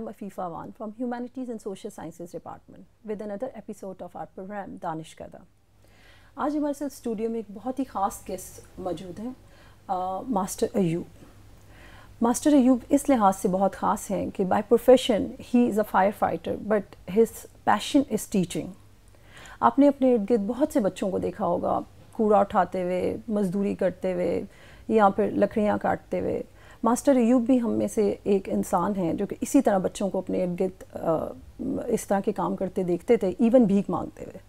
am Afifa Awan from Humanities and Social Sciences Department with another episode of our program Danish कदा। आज हमारे साथ studio में एक बहुत ही ख़ास गेस्ट मौजूद हैं, मास्टर अयूब। मास्टर अयूब इस लिहाज से बहुत ख़ास हैं कि by profession he is a fire fighter but his passion is teaching. आपने अपने इर्द गिर्द बहुत से बच्चों को देखा होगा कूड़ा उठाते हुए, मजदूरी करते हुए या फिर लकड़ियाँ काटते हुए। मास्टर अयूब भी हम में से एक इंसान हैं जो कि इसी तरह बच्चों को अपने इर्द गिर्द इस तरह के काम करते देखते थे, इवन भीख मांगते हुए।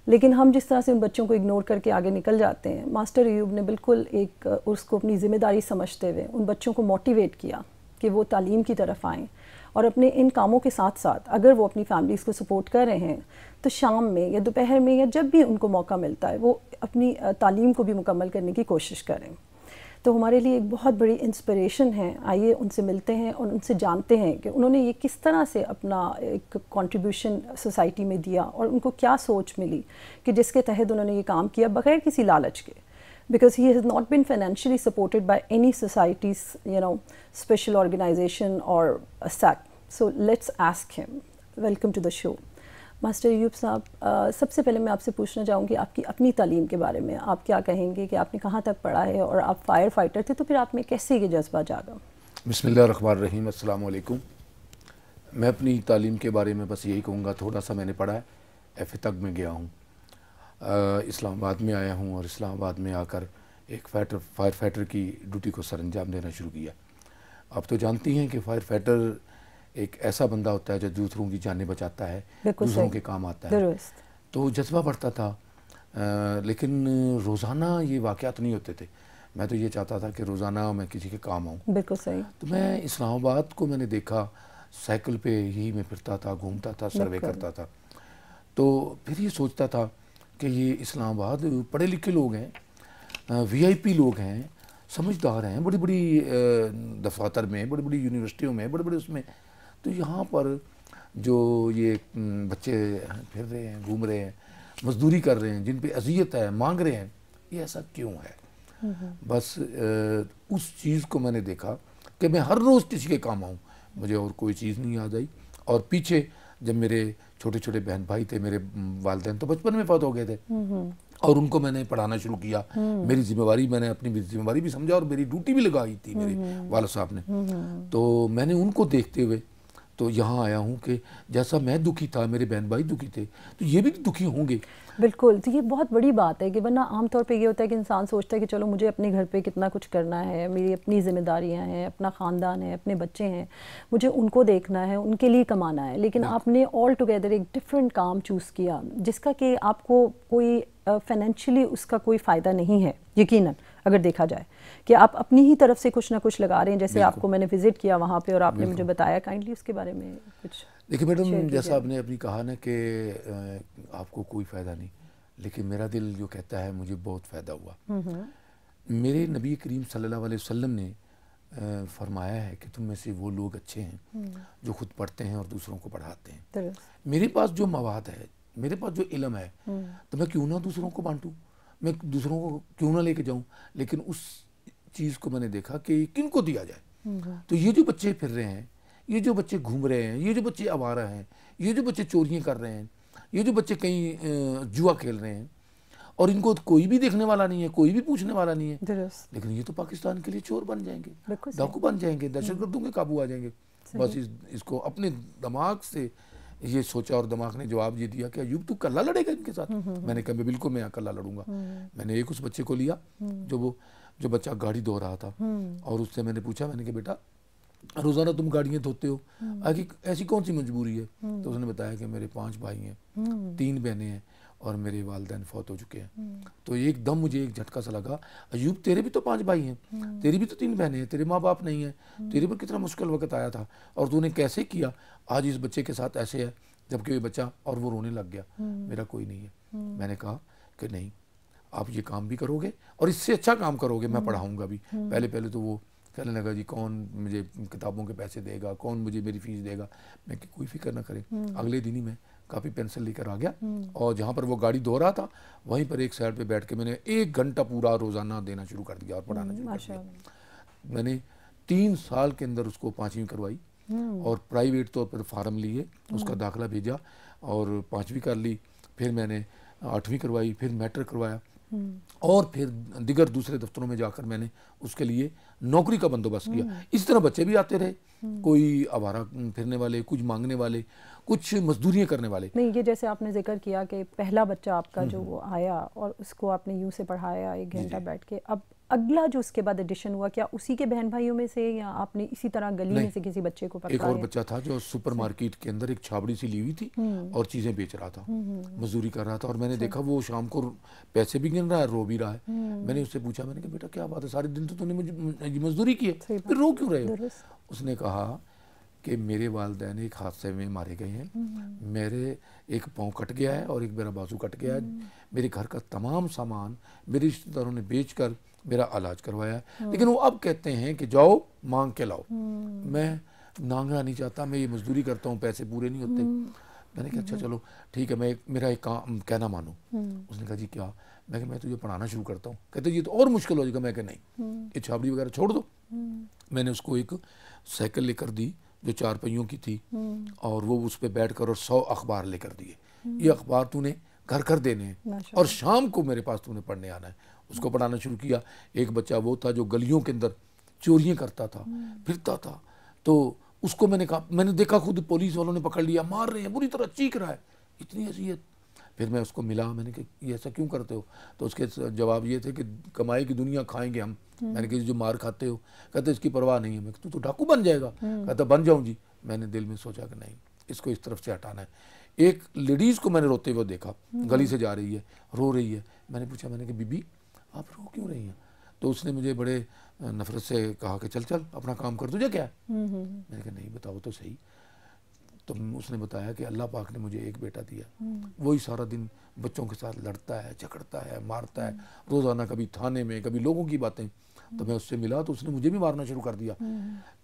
लेकिन हम जिस तरह से उन बच्चों को इग्नोर करके आगे निकल जाते हैं, मास्टर अयूब ने बिल्कुल एक उसको अपनी ज़िम्मेदारी समझते हुए उन बच्चों को मोटिवेट किया कि वो तालीम की तरफ आएँ और अपने इन कामों के साथ साथ अगर वो अपनी फैमिलीज़ को सपोर्ट कर रहे हैं तो शाम में या दोपहर में या जब भी उनको मौका मिलता है वो अपनी तालीम को भी मुकम्मल करने की कोशिश करें। तो हमारे लिए एक बहुत बड़ी इंस्पिरेशन है। आइए उनसे मिलते हैं और उनसे जानते हैं कि उन्होंने ये किस तरह से अपना एक कंट्रीब्यूशन सोसाइटी में दिया और उनको क्या सोच मिली कि जिसके तहत उन्होंने ये काम किया बगैर किसी लालच के, because he has not been financially supported by any society's special organization or a sect. So let's ask him. Welcome to the show. Master Ayub साहब, सबसे पहले मैं आपसे पूछना चाहूँगी आपकी अपनी तालीम के बारे में। आप क्या कहेंगे कि आपने कहाँ तक पढ़ा है और आप फायर फाइटर थे तो फिर आप में कैसे ये जज्बा जागा? बिस्मिल्लाहिर्रहमानिर्रहीम, अस्सलाम वालेकुम। मैं अपनी तालीम के बारे में बस यही कहूँगा, थोड़ा सा मैंने पढ़ा है, FA तक में गया हूँ, इस्लामाबाद में आया हूँ और इस्लामाबाद में आकर एक फायर फाइटर की ड्यूटी को सर अंजाम देना शुरू किया। आप तो जानती हैं कि फायर फाइटर एक ऐसा बंदा होता है जो दूसरों की जानें बचाता है, दूसरों के काम आता है। तो जज्बा बढ़ता था, लेकिन रोज़ाना ये वाक़यात नहीं होते थे। मैं तो ये चाहता था कि रोज़ाना मैं किसी के काम आऊँ। बिल्कुल सही। तो मैं इस्लामाबाद को मैंने देखा, साइकिल पे ही मैं फिरता था, घूमता था, सर्वे करता था। तो फिर ये सोचता था कि ये इस्लामाबाद पढ़े लिखे लोग हैं, VIP लोग हैं, समझदार हैं, बड़ी बड़ी दफातर में, बड़ी बड़ी यूनिवर्सिटियों में, बड़े बड़े उसमें, तो यहाँ पर जो ये बच्चे फिर रहे हैं, घूम रहे हैं, मजदूरी कर रहे हैं, जिन पे अजियत है, मांग रहे हैं, ये ऐसा क्यों है? बस उस चीज़ को मैंने देखा कि मैं हर रोज़ किसी के काम आऊँ, मुझे और कोई चीज़ नहीं याद आई। और पीछे जब मेरे छोटे छोटे बहन भाई थे, मेरे वालिदैन तो बचपन में फौत हो गए थे और उनको मैंने पढ़ाना शुरू किया। मेरी जिम्मेवारी, मैंने अपनी जिम्मेवारी भी समझा और मेरी ड्यूटी भी लगाई थी मेरे वालिद साहब ने। तो मैंने उनको देखते हुए तो यहाँ आया हूँ कि जैसा मैं दुखी था, मेरे बहन भाई दुखी थे, तो ये भी दुखी होंगे। बिल्कुल। तो ये बहुत बड़ी बात है कि वरना आमतौर पे ये होता है कि इंसान सोचता है कि चलो मुझे अपने घर पे कितना कुछ करना है, मेरी अपनी ज़िम्मेदारियाँ हैं, अपना ख़ानदान है, अपने बच्चे हैं, मुझे उनको देखना है, उनके लिए कमाना है। लेकिन आपने ऑल टुगेदर एक डिफरेंट काम चूज़ किया जिसका कि आपको कोई फाइनेंशियली उसका कोई फ़ायदा नहीं है, यकीनन अगर देखा जाए कि आप अपनी ही तरफ से कुछ ना कुछ लगा रहे हैं। जैसे आपको मैंने विज़िट किया वहाँ पे और आपने मुझे बताया, काइंडली उसके बारे में कुछ। देखिए मैडम, जैसा आपने अपनी कहा ना कि आपको कोई फ़ायदा नहीं, लेकिन मेरा दिल जो कहता है मुझे बहुत फ़ायदा हुआ। मेरे नबी करीम सल्लल्लाहु अलैहि वसल्लम ने फरमाया है कि तुम में से वो लोग अच्छे हैं जो खुद पढ़ते हैं और दूसरों को पढ़ाते हैं। मेरे पास जो मवाद है, मेरे पास जो इल्म है, तो मैं क्यों ना दूसरों को बांटूँ, मैं दूसरों को क्यों ना लेके जाऊँ। लेकिन उस चीज़ को मैंने देखा कि किनको दिया जाए। तो ये जो बच्चे फिर रहे हैं, ये जो बच्चे घूम रहे हैं, ये जो बच्चे आवारा हैं, ये जो बच्चे चोरियाँ कर रहे हैं, ये जो बच्चे कहीं जुआ खेल रहे हैं और इनको कोई भी देखने वाला नहीं है, कोई भी पूछने वाला नहीं है, लेकिन ये तो पाकिस्तान के लिए चोर बन जाएंगे, डाकू बन जाएंगे, दहशतगर्दों के काबू आ जाएंगे। बस इसको अपने दिमाग से ये सोचा और दिमाग ने जवाब ये दिया कि अयूब तू कल्ला लड़ेगा इनके साथ। मैंने कहा बिल्कुल मैं कल्ला लड़ूंगा। मैंने एक उस बच्चे को लिया जो बच्चा गाड़ी धो रहा था और उससे मैंने पूछा, मैंने कहा बेटा रोज़ाना तुम गाड़ियाँ धोते हो, आगे ऐसी कौन सी मजबूरी है? तो उसने बताया कि मेरे 5 भाई हैं, 3 बहनें हैं और मेरे वालिदैन फौत हो चुके हैं। तो एकदम मुझे एक झटका सा लगा, अयूब तेरे भी तो 5 भाई हैं, तेरी भी तो 3 बहनें हैं, तेरे माँ बाप नहीं हैं, तेरे पर कितना मुश्किल वक्त आया था और तूने कैसे किया। आज इस बच्चे के साथ ऐसे है, जबकि ये बच्चा और वो रोने लग गया, मेरा कोई नहीं है। मैंने कहा कि नहीं, आप ये काम भी करोगे और इससे अच्छा काम करोगे, मैं पढ़ाऊँगा भी। पहले तो वो कहने लगा जी कौन मुझे किताबों के पैसे देगा, कौन मुझे मेरी फ़ीस देगा। मैं कि कोई फिक्र ना करें। अगले दिन ही मैं कापी पेंसिल लेकर आ गया और जहाँ पर वो गाड़ी धो रहा था वहीं पर एक साइड पे बैठ के मैंने 1 घंटा पूरा रोज़ाना देना शुरू कर दिया और पढ़ाना शुरू कर दिया। मैंने 3 साल के अंदर उसको 5वीं करवाई और प्राइवेट तौर पर फार्म लिए, उसका दाखिला भेजा और 5वीं कर ली, फिर मैंने 8वीं करवाई, फिर मैट्रिक करवाया और फिर दिगर दूसरे दफ्तरों में जाकर मैंने उसके लिए नौकरी का बंदोबस्त किया। इस तरह बच्चे भी आते रहे, कोई आवारा फिरने वाले, कुछ मांगने वाले, कुछ मजदूरियाँ करने वाले। नहीं, ये जैसे आपने जिक्र किया कि पहला बच्चा आपका जो वो आया और उसको आपने यूं से पढ़ाया 1 घंटा बैठ के, अब अगला जो उसके बाद एडिशन हुआ, क्या उसी के बहन भाइयों में से या आपने इसी तरह गली में से किसी बच्चे को पकड़ा? एक और बच्चा था जो सुपरमार्केट के अंदर एक छाबड़ी सी ली हुई थी और चीज़ें बेच रहा था, मजदूरी कर रहा था, और मैंने देखा वो शाम को पैसे भी गिन रहा है, रो भी रहा है। मैंने उससे पूछा, मैंने कहा बेटा क्या बात है, सारे दिन तो तूने मुझे मजदूरी की है, फिर रो क्यों रहे हो? उसने कहा कि मेरे वालिदैन एक हादसे में मारे गए हैं, मेरे एक पाँव कट गया है और एक मेरा बाजू कट गया है, मेरे घर का तमाम सामान मेरे रिश्तेदारों ने बेचकर मेरा इलाज करवाया है, लेकिन वो अब कहते हैं कि जाओ मांग के लाओ। मैं मांगना नहीं चाहता, मैं ये मजदूरी करता हूँ, पैसे पूरे नहीं होते। मैंने कहा अच्छा चलो ठीक है, मैं मेरा एक काम कहना मानो। उसने कहा जी क्या? मैं कहा मैं तुझे पढ़ाना शुरू करता हूँ। कहते ये तो और मुश्किल हो जाएगा। मैं कहा नहीं, ये छाबड़ी वगैरह छोड़ दो। मैंने उसको एक साइकिल लेकर दी जो 4 पहियों की थी, और वो उस पर बैठ कर और 100 अखबार लेकर दिए, ये अखबार तूने घर घर देने हैं और शाम को मेरे पास तूने पढ़ने आना है। उसको पढ़ाना शुरू किया। एक बच्चा वो था जो गलियों के अंदर चोरियां करता था, फिरता था, तो उसको मैंने कहा, मैंने देखा खुद पुलिस वालों ने पकड़ लिया, मार रहे हैं, बुरी तरह चीख रहा है, इतनी अजियत। फिर मैं उसको मिला, मैंने कहा ये ऐसा क्यों करते हो? तो उसके जवाब ये थे कि कमाई की दुनिया खाएंगे हम। मैंने कहा जो मार खाते हो? कहते इसकी परवाह नहीं है। मैं तू तो डाकू बन जाएगा। कहता बन जाऊँ जी। मैंने दिल में सोचा कि नहीं, इसको इस तरफ से हटाना है। एक लेडीज़ को मैंने रोते हुए देखा, गली से जा रही है, रो रही है। मैंने पूछा, मैंने कहा बीबी आप रो क्यों रही हैं? तो उसने मुझे बड़े नफरत से कहा कि चल चल अपना काम कर, तुझे क्या है? मैंने कहा नहीं बताओ तो सही। तो उसने बताया कि अल्लाह पाक ने मुझे एक बेटा दिया, वही सारा दिन बच्चों के साथ लड़ता है, झगड़ता है, मारता है, रोज़ाना कभी थाने में, कभी लोगों की बातें। तो मैं उससे मिला तो उसने मुझे भी मारना शुरू कर दिया।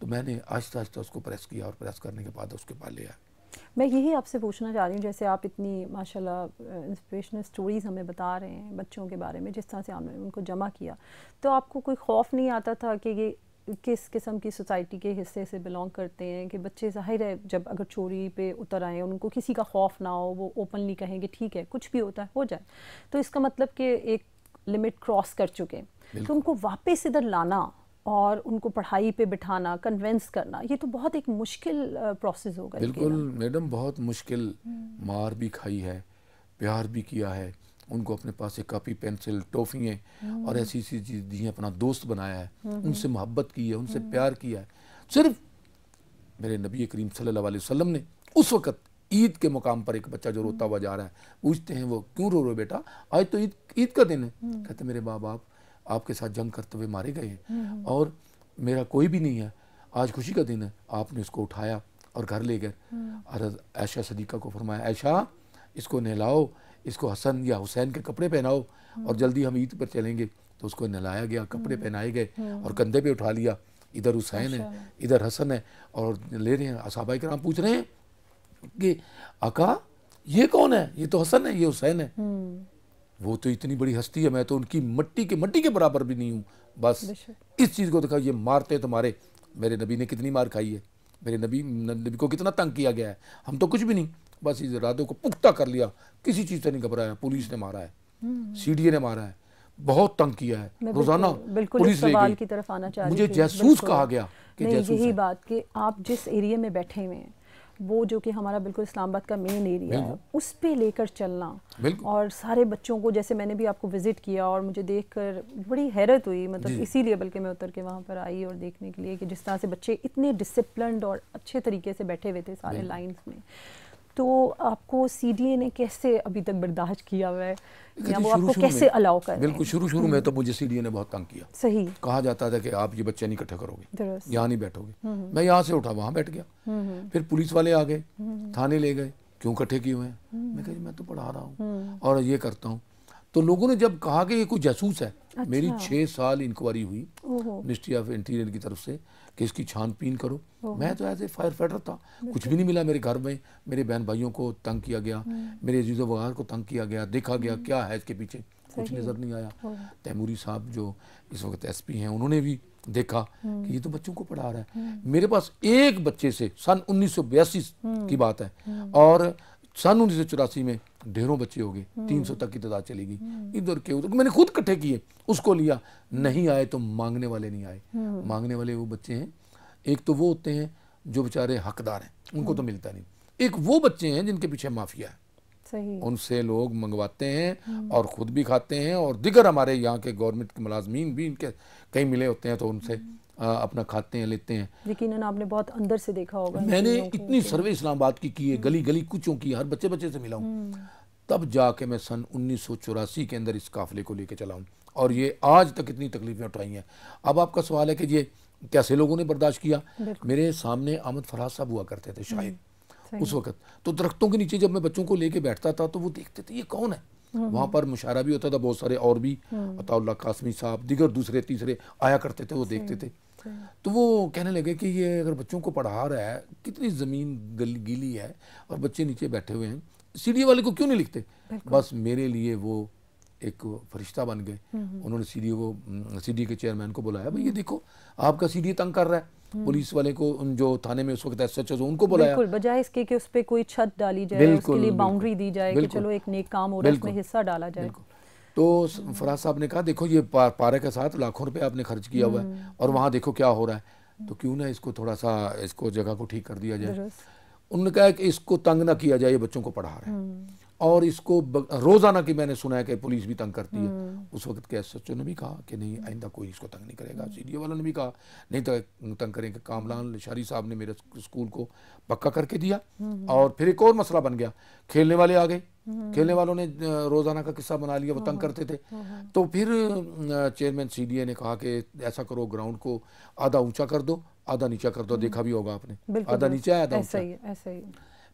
तो मैंने आहिस्ता आहिस्ता उसको प्रेस किया और प्रेस करने के बाद उसके पास ले आया। मैं यही आपसे पूछना चाह रही हूँ, जैसे आप इतनी माशाल्लाह इंस्पिरेशनल स्टोरीज़ हमें बता रहे हैं बच्चों के बारे में, जिस तरह से आपने उनको जमा किया, तो आपको कोई खौफ नहीं आता था कि ये किस किस्म की सोसाइटी के हिस्से से बिलोंग करते हैं, कि बच्चे ज़ाहिर है जब अगर चोरी पे उतर आए उनको किसी का खौफ ना हो, वो ओपनली कहें कि ठीक है कुछ भी होता है हो जाए, तो इसका मतलब कि एक लिमिट क्रॉस कर चुके हैं, तो उनको वापस इधर लाना और उनको पढ़ाई पे बिठाना, कन्विंस करना, ये तो बहुत एक मुश्किल प्रोसेस होगा। बिल्कुल मैडम, बहुत मुश्किल। मार भी खाई है, प्यार भी किया है, उनको अपने पास एक कॉपी पेंसिल टॉफ़ियाँ और ऐसी ऐसी चीज़ दी हैं, अपना दोस्त बनाया है, उनसे मोहब्बत की है, उनसे प्यार किया है। सिर्फ मेरे नबी करीम सल्लल्लाहु अलैहि वसल्लम ने उस वक़्त ईद के मुकाम पर एक बच्चा जो रोता हुआ जा रहा है, पूछते हैं वो क्यों रो रहे बेटा, आज तो ईद का दिन है। कहते मेरे माँ बाप आपके साथ जंग करते हुए मारे गए हैं और मेरा कोई भी नहीं है, आज खुशी का दिन है। आपने उसको उठाया और घर ले गए। और आयशा सदीक़ा को फरमाया, आयशा इसको नहलाओ, इसको हसन या हुसैन के कपड़े पहनाओ और जल्दी हम ईद पर चलेंगे। तो उसको नहलाया गया, कपड़े पहनाए गए और कंधे पे उठा लिया। इधर हुसैन है, इधर हसन है, और ले रहे हैं। सहाबा किराम पूछ रहे हैं कि आका ये कौन है? ये तो हसन है, ये हुसैन है। वो तो इतनी बड़ी हस्ती है, मैं तो उनकी मट्टी के बराबर भी नहीं हूँ। बस इस चीज़ को देखा, ये मारते तुम्हारे, मेरे नबी ने कितनी मार खाई है, मेरे नबी को कितना तंग किया गया है, हम तो कुछ भी नहीं। बस इस इरादों को पुख्ता कर लिया, किसी चीज़ से नहीं घबराया। पुलिस ने मारा है, सीडीए ने मारा है, बहुत तंग किया है, रोजाना पुलिस ले गई। की तरफ आना चाह मुझे जासूस कहा गया कि जासूस यही बात कि आप जिस एरिया में बैठे हुए हैं वो जो कि हमारा बिल्कुल इस्लामाबाद का मेन एरिया है, उस पे लेकर चलना, और सारे बच्चों को, जैसे मैंने भी आपको विजिट किया और मुझे देखकर बड़ी हैरत हुई, मतलब इसीलिए बल्कि मैं उतर के वहाँ पर आई और देखने के लिए कि जिस तरह से बच्चे इतने डिसिप्लिन्ड और अच्छे तरीके से बैठे हुए थे सारे लाइंस में। तो आपको सीडीए ने कैसे अभी तक बर्दाश्त किया हुआ है, या वो आपको कैसे अलाउ कर? बिल्कुल शुरू में तो मुझे सीडीए ने बहुत तंग किया। सही कहा जाता था कि आप ये बच्चे नहीं इकट्ठे करोगे, यहाँ नहीं बैठोगे। मैं यहाँ से उठा वहाँ बैठ गया। फिर पुलिस वाले आ गए, थाने ले गए, क्यों इकट्ठे किए हुए हैं? मैं कहा मैं तो पढ़ा रहा हूँ और ये करता हूँ। तो लोगों ने जब कहा कि ये कोई जासूस है, मेरी 6 साल इंक्वायरी हुई मिनिस्ट्री ऑफ इंटीरियर की तरफ से कि इसकी छानबीन करो। मैं तो ऐसे फायर फाइटर था, कुछ भी नहीं मिला। मेरे घर में मेरे बहन भाइयों को तंग किया गया, मेरे अजीज़ो वगार को तंग किया गया, देखा गया क्या है इसके पीछे, कुछ नज़र नहीं आया। तैमूरी साहब जो इस वक्त एसपी हैं, उन्होंने भी देखा कि ये तो बच्चों को पढ़ा रहा है। मेरे पास एक बच्चे से सन 1982 की बात है और सन 1984 में ढेरों बच्चे हो गए, 300 तक की तादाद चली गई, इधर के उधर। मैंने खुद इकट्ठे किए, उसको लिया, नहीं आए तो मांगने वाले नहीं आए। मांगने वाले वो बच्चे हैं, एक तो वो होते हैं जो बेचारे हकदार हैं, उनको तो मिलता नहीं। एक वो बच्चे हैं जिनके पीछे माफिया है, सही। उनसे लोग मंगवाते हैं और खुद भी खाते हैं, और दिगर हमारे यहाँ के गवर्नमेंट के मुलाजमीन भी इनके कहीं मिले होते हैं तो उनसे अपना खाते हैं, लेते हैं। यकीनन आपने बहुत अंदर से देखा होगा। मैंने इतनी सर्वे इस्लामाबाद की है, गली गली कुचों की, हर बच्चे बच्चे से मिला हूँ, तब जाके मैं सन 1984 के अंदर इस काफिले को लेके चला हूँ, और ये आज तक इतनी तकलीफें उठाई हैं। अब आपका सवाल है कि ये कैसे लोगों ने बर्दाश्त किया। मेरे सामने अहमद फराज साहब हुआ करते थे शायद उस वक्त, तो दरख्तों के नीचे जब मैं बच्चों को लेके बैठता था तो वो देखते थे ये कौन है। वहाँ पर मुशायरा भी होता था, बहुत सारे और भी, अताउल्लाह कासमी साहब, दिगर दूसरे तीसरे आया करते थे, वो देखते थे। तो वो कहने लगे कि ये अगर बच्चों को पढ़ा रहा है, कितनी ज़मीन गीली है और बच्चे नीचे बैठे हुए हैं, सीडी वाले को क्यों नहीं लिखते। बस मेरे लिए वो एक फरिश्ता बन गए। उन्होंने सीडी के चेयरमैन को बुलाया, भाई ये देखो आपका सीडी तंग कर रहा है। पुलिस वाले को, जो थाने में उस वक्त एसएचओ, उनको बुलाया, बिल्कुल, बजाय इसके कि उस पे कोई छत डाली जाए, उसके लिए बाउंड्री दी जाए कि चलो एक नेक काम हो रहा है, उसमें हिस्सा डाला जाए। तो फराज साहब ने कहा देखो ये पारे के साथ लाखों रुपए आपने खर्च किया हुआ है और वहाँ देखो क्या हो रहा है, तो क्यों ना इसको थोड़ा सा इसको जगह को ठीक कर दिया जाए। उन्होंने कहा कि इसको तंग ना किया जाए, ये बच्चों को पढ़ा रहे हैं, और इसको रोजाना की मैंने सुना है कि पुलिस भी तंग करती है। उस वक्त के एसएचओ ने भी कहा कि नहीं आइंदा कोई इसको तंग नहीं करेगा, सीडीओ वालों ने भी कहा नहीं तो तंग करेंगे। कामलान शारी साहब ने मेरे स्कूल को पक्का करके दिया, और फिर एक और मसला बन गया, खेलने वाले आ गए, खेलने वालों ने रोजाना का किस्सा बना लिया, वो तंग करते थे। तो फिर चेयरमैन सीडीए ने कहा कि ऐसा करो, ग्राउंड को आधा ऊंचा कर दो, आधा नीचा कर दो। देखा भी होगा आपने, आधा नीचा है आधा ऊंचा।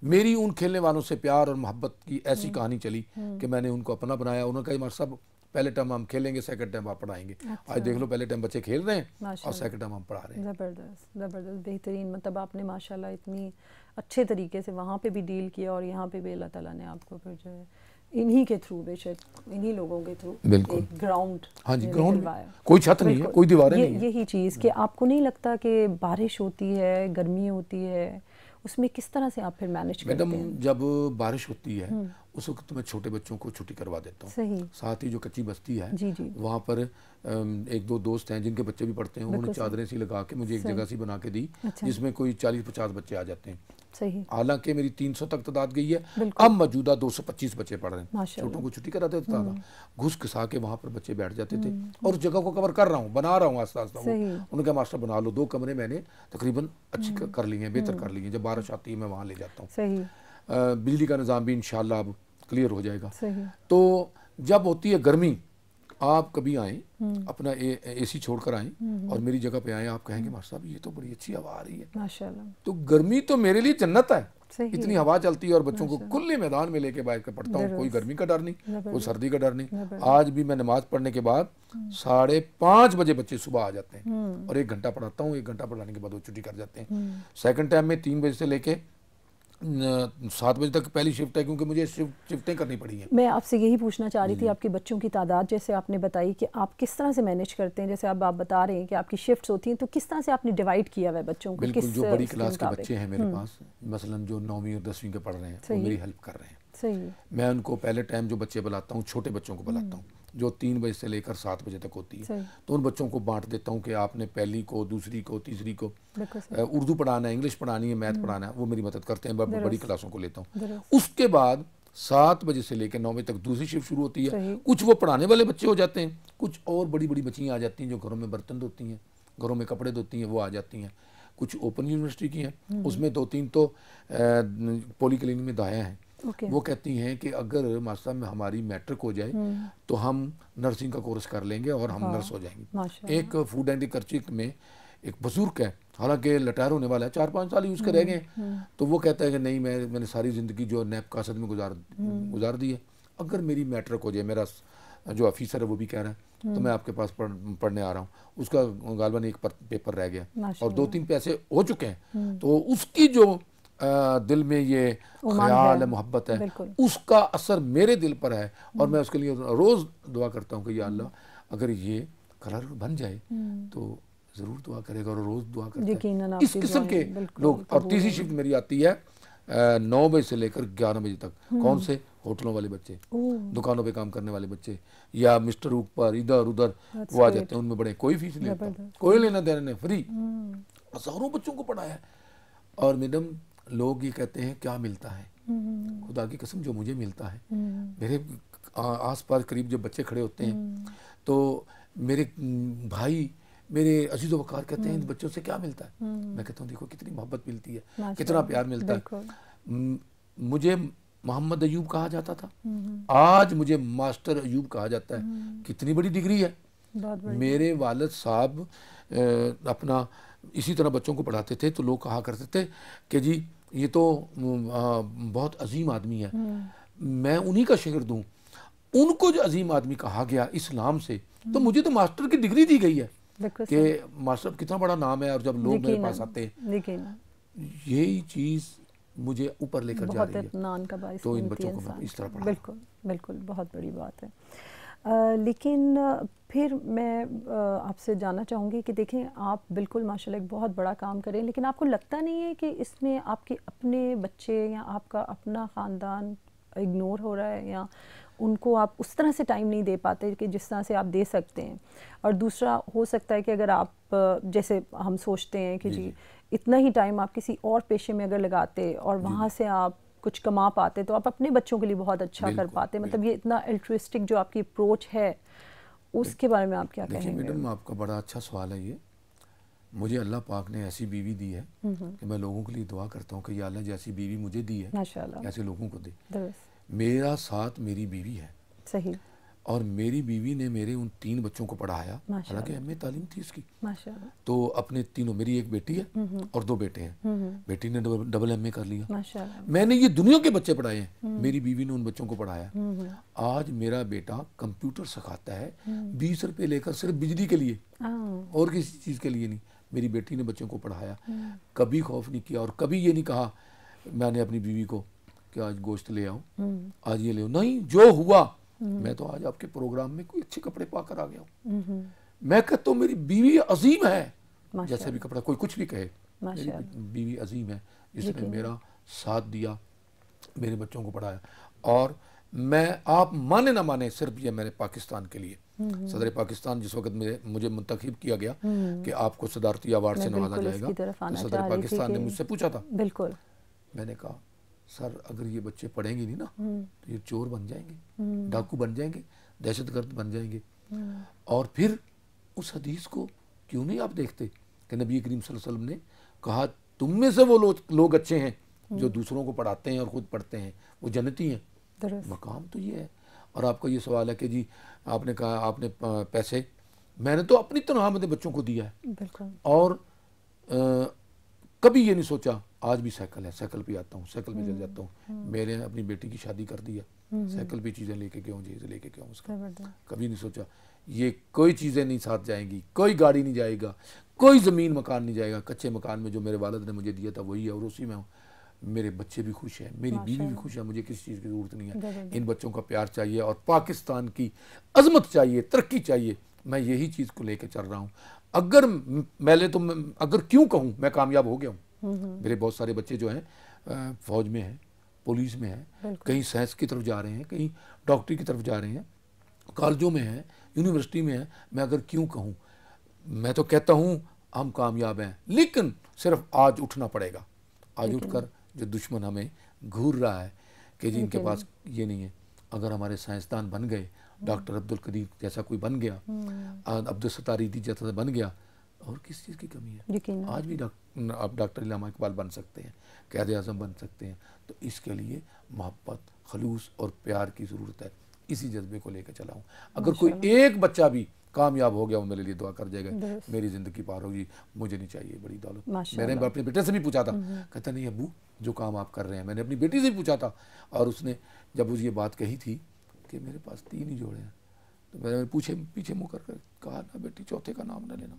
मेरी उन खेलने वालों से प्यार और मोहब्बत की ऐसी कहानी चली कि मैंने उनको अपना बनाया। उन्होंने कहा हमारे सब पहले टर्म हम खेलेंगे, सेकंड टर्म आप पढ़ाएंगे। आज देख लो, पहले टर्म बच्चे खेल रहे हैं और सेकंड टर्म हम पढ़ा रहे हैं। ज़बरदस्त, ज़बरदस्त, बेहतरीन। मतलब आपने माशाल्लाह इतनी अच्छे तरीके से वहाँ पे भी डील किया और यहाँ पे भी अल्लाह ताला ने आपको फिर जो है इन्हीं के थ्रू, बेशक इन्हीं लोगों के थ्रू एक ग्राउंड, हाँ जी, ग्राउंड, कोई छत नहीं है, कोई दीवारें नहीं है। यही चीज़ कि आपको नहीं लगता कि बारिश होती है, गर्मी होती है, उसमें किस तरह से आप फिर मैनेज करते हैं? मैडम जब बारिश होती है उस वक्त मैं छोटे बच्चों को छुट्टी करवा देता हूँ। साथ ही जो कच्ची बस्ती है वहाँ पर एक दो दोस्त हैं जिनके बच्चे भी पढ़ते हैं, उन्होंने चादरें सी लगा के मुझे एक जगह सी बना के दी जिसमें कोई 40-50 बच्चे आ जाते हैं। हालांकि मेरी 300 तक तादाद गई है, अब मौजूदा 225 बच्चे पढ़ रहे हैं। छोटों को छुट्टी करा देता था, घुस घुसा के वहाँ पर बच्चे बैठ जाते थे, और उस जगह को कवर कर रहा हूँ, बना रहा हूँ आस्ता आस्ता। उन्होंने कहा मास्टर बना लो, 2 कमरे मैंने तकरीबन अच्छी कर लिए हैं, बेहतर कर लिए हैं। जब बारिश आती है मैं वहाँ ले जाता हूँ। बिजली का निज़ाम भी इंशाल्लाह अब क्लियर हो जाएगा। तो जब होती है गर्मी, आप कभी आए, अपना एसी छोड़कर आए और मेरी जगह पे आए, आप कहेंगे मास्टर साहब ये तो बड़ी अच्छी हवा आ रही है माशाल्लाह। तो गर्मी तो मेरे लिए जन्नत है, इतनी हवा चलती है और बच्चों को खुले मैदान में लेके बैठ कर पढ़ता हूँ। कोई गर्मी का डर नहीं, कोई सर्दी का डर नहीं। आज भी मैं नमाज पढ़ने के बाद 5:30 बजे बच्चे सुबह आ जाते हैं और 1 घंटा पढ़ाता हूँ। 1 घंटा पढ़ाने के बाद वो छुट्टी कर जाते हैं। सेकंड टाइम में 3 बजे से लेके 7 बजे तक पहली शिफ्ट है, क्योंकि मुझे शिफ्टें करनी पड़ी हैं। मैं आपसे यही पूछना चाह रही थी, आपके बच्चों की तादाद जैसे आपने बताई कि आप किस तरह से मैनेज करते हैं, जैसे अब आप बता रहे हैं कि आपकी शिफ्ट्स होती हैं, तो किस तरह से आपने डिवाइड किया हुआ है बच्चों को? बिल्कुल, जो बड़ी क्लास के बच्चे हैं मेरे पास, मसलन जो 9वीं और 10वीं के पढ़ रहे हैं, वो मेरी हेल्प कर रहे हैं। मैं उनको पहले टाइम जो बच्चे बुलाता हूँ, छोटे बच्चों को बुलाता हूँ जो 3 बजे से लेकर 7 बजे तक होती है, तो उन बच्चों को बांट देता हूँ कि आपने पहली को, दूसरी को, तीसरी को उर्दू पढ़ाना है, इंग्लिश पढ़ानी है, मैथ पढ़ाना है, वो मेरी मदद करते हैं। बड़ी क्लासों को लेता हूँ। उसके बाद 7 बजे से लेकर 9 बजे तक दूसरी शिफ्ट शुरू होती है। कुछ वो पढ़ाने वाले बच्चे हो जाते हैं, कुछ और बड़ी बड़ी बच्चियाँ आ जाती हैं जो घरों में बर्तन धोती हैं, घरों में कपड़े धोती हैं, वो आ जाती हैं। कुछ ओपन यूनिवर्सिटी की हैं, उसमें 2-3 तो पॉलीक्लिनिक में दाया हैं। वो कहती हैं कि अगर मास्टर में हमारी मैट्रिक हो जाए तो हम नर्सिंग का कोर्स कर लेंगे और हम नर्स हो जाएंगे। एक फूड एंड करचिक में एक बुजुर्ग है, हालांकि रिटायर होने वाला है, 4-5 साल ही उसके रह गए, तो वो कहता है कि नहीं मैंने सारी ज़िंदगी जो नैब कासद में गुजार दी है, अगर मेरी मैट्रिक हो जाए, मेरा जो ऑफिसर है वो भी कह रहा है, तो मैं आपके पास पढ़ने आ रहा हूँ। उसका गालबन एक पेपर रह गया और 2-3 पैसे हो चुके हैं, तो उसकी जो दिल में ये ख्याल है, मोहब्बत है, उसका असर मेरे दिल पर है, और मैं उसके लिए रोज़ दुआ करता हूँ कि या अल्लाह अगर ये कलर बन जाए तो ज़रूर दुआ करेगा और रोज़ दुआ करता यकीनन है। आपकी इस किस्म के बिल्कुल लोग। और कबूल तीसरी होगी। शिफ्ट मेरी आती है 9 बजे से लेकर 11 बजे तक। कौन से? होटलों वाले बच्चे, ओह, दुकानों पे काम करने वाले बच्चे, या मिस्टर ऊपर इधर उधर that's वो आ great. जाते हैं। उनमें बड़े कोई फीस नहीं लेता, जबरदस्त। कोई लेना देना नहीं, फ्री। हज़ारों बच्चों को पढ़ाया है। और मैडम लोग ये कहते हैं क्या मिलता है? खुदा की कसम जो मुझे मिलता है, मेरे आस पास करीब जब बच्चे खड़े होते हैं तो मेरे भाई, मेरे अजीज़ वकार कहते हैं इन बच्चों से क्या मिलता है? मैं कहता हूँ देखो कितनी मोहब्बत मिलती है, कितना प्यार मिलता है। मुझे मोहम्मद अयूब कहा जाता था, आज मुझे मास्टर अयूब कहा जाता है। कितनी बड़ी डिग्री है। मेरे वालिद साहब अपना इसी तरह बच्चों को पढ़ाते थे, तो लोग कहा करते थे कि जी ये तो बहुत अजीम आदमी है। मैं उन्हीं का शागिर्द हूँ। उनको जो अजीम आदमी कहा गया इस्लाम से, तो मुझे तो मास्टर की डिग्री दी गई है कि मास्टर कितना बड़ा नाम है। और जब लोग मेरे पास आते हैं, यही चीज़ मुझे ऊपर लेकर जा रही है। तो इन बच्चों को मैं इस तरह पढ़ा। बिल्कुल बिल्कुल, बहुत बड़ी बात है। लेकिन फिर मैं आपसे जानना चाहूँगी कि देखें आप बिल्कुल माशाल्लाह एक बहुत बड़ा काम करें, लेकिन आपको लगता नहीं है कि इसमें आपके अपने बच्चे या आपका अपना ख़ानदान इग्नोर हो रहा है, या उनको आप उस तरह से टाइम नहीं दे पाते कि जिस तरह से आप दे सकते हैं? और दूसरा हो सकता है कि अगर आप जैसे हम सोचते हैं कि जी इतना ही टाइम आप किसी और पेशे में अगर लगाते और वहाँ से आप कुछ कमा पाते तो आप अपने बच्चों के लिए बहुत अच्छा कर पाते। मतलब ये इतना एल्ट्रिस्टिक जो आपकी अप्रोच है, उसके बारे में आप क्या कहेंगे? मैडम आपका बड़ा अच्छा सवाल है ये। मुझे अल्लाह पाक ने ऐसी बीवी दी है कि मैं लोगों के लिए दुआ करता हूँ कि या अल्लाह जैसी बीवी मुझे दी है माशाल्लाह ऐसे लोगों को दे। मेरा साथ मेरी बीवी है। सही। और मेरी बीवी ने मेरे उन 3 बच्चों को पढ़ाया, हालांकि एमए तालीम थी उसकी। माशाल्लाह। तो अपने तीनों, मेरी एक बेटी है और 2 बेटे हैं। बेटी ने डबल एमए कर लिया। माशाल्लाह। मैंने ये दुनिया के बच्चे पढ़ाए हैं, मेरी बीवी ने उन बच्चों को पढ़ाया। आज मेरा बेटा कंप्यूटर सिखाता है 20 रुपये लेकर, सिर्फ बिजली के लिए, और किसी चीज़ के लिए नहीं। मेरी बेटी ने बच्चों को पढ़ाया, कभी खौफ नहीं किया और कभी ये नहीं कहा मैंने अपनी बीवी को कि आज गोश्त ले आओ, आज ये ले आओ। नहीं, जो हुआ मैं तो आज आपके प्रोग्राम में कोई अच्छे कपड़े पाकर आ गया हूँ। मैं कहता हूँ मेरी बीवी अजीम है, जैसे भी कपड़ा कोई कुछ भी कहे, मेरी बीवी अजीम है जिसने मेरा साथ दिया, मेरे बच्चों को पढ़ाया। और मैं, आप माने ना माने, सिर्फ ये मैंने पाकिस्तान के लिए, सदर पाकिस्तान जिस वक्त मुझे मुंतखब किया गया कि आपको सदारती अवार्ड से नवाजा जाएगा, तो सदर पाकिस्तान ने मुझसे पूछा था। बिल्कुल। मैंने कहा सर अगर ये बच्चे पढ़ेंगे नहीं ना तो ये चोर बन जाएंगे, डाकू बन जाएंगे, दहशतगर्द बन जाएंगे। और फिर उस हदीस को क्यों नहीं आप देखते कि नबी करीम सल्लल्लाहु अलैहि वसल्लम ने कहा तुम में से वो लोग अच्छे हैं जो दूसरों को पढ़ाते हैं और खुद पढ़ते हैं, वो जन्नती हैं। मकाम तो ये है। और आपका ये सवाल है कि जी आपने कहा आपने पैसे, मैंने तो अपनी तनख्वाह में बच्चों को दिया है। और कभी ये नहीं सोचा, आज भी साइकिल है, साइकिल पे आता हूँ, साइकिल पे चल जाता हूँ। मैंने अपनी बेटी की शादी कर दी है, साइकिल पे चीज़ें लेके गया हूँ, चीज़ें लेके गया हूँ उसका। कभी नहीं सोचा ये कोई चीज़ें नहीं साथ जाएंगी, कोई गाड़ी नहीं जाएगा, कोई ज़मीन मकान नहीं जाएगा। कच्चे मकान में जो मेरे वालिद ने मुझे दिया था वही है और उसी में हूँ। मेरे बच्चे भी खुश हैं, मेरी बीवी भी खुश है, मुझे किसी चीज़ की ज़रूरत नहीं है। इन बच्चों का प्यार चाहिए और पाकिस्तान की अजमत चाहिए, तरक्की चाहिए। मैं यही चीज़ को लेकर चल रहा हूँ। अगर मैंने तो अगर क्यों कहूँ मैं कामयाब हो गया हूँ। मेरे बहुत सारे बच्चे जो हैं फौज में हैं, पुलिस में हैं, कहीं साइंस की तरफ जा रहे हैं, कहीं डॉक्टरी की तरफ जा रहे हैं, कॉलेजों में हैं, यूनिवर्सिटी में हैं। मैं अगर क्यों कहूँ, मैं तो कहता हूँ हम कामयाब हैं, लेकिन सिर्फ आज उठना पड़ेगा। आज उठकर जो दुश्मन हमें घूर रहा है कि जिनके पास ये नहीं है, अगर हमारे साइंसदान बन गए, डॉक्टर अब्दुल कदीर जैसा कोई बन गया, अब्दुल सत्तार जैसा बन गया, और किस चीज़ की कमी है? आज भी आप डॉक्टर इल्हामा इकबाल बन सकते हैं, क़ायद आज़म बन सकते हैं। तो इसके लिए मोहब्बत, खलूस और प्यार की ज़रूरत है। इसी जज्बे को लेकर चला हूँ। अगर कोई एक बच्चा भी कामयाब हो गया वो मेरे लिए दुआ कर जाएगा, मेरी ज़िंदगी पार होगी, मुझे नहीं चाहिए बड़ी दौलत। मैंने अपने बेटे से भी पूछा था, कहता नहीं अब्बू जो काम आप कर रहे हैं। मैंने अपनी बेटी से भी पूछा था और उसने जब उस ये बात कही थी कि मेरे पास 3 ही जोड़े हैं, तो मैंने पीछे मुँह कर कहा ना बेटी चौथे का नाम ना लेना।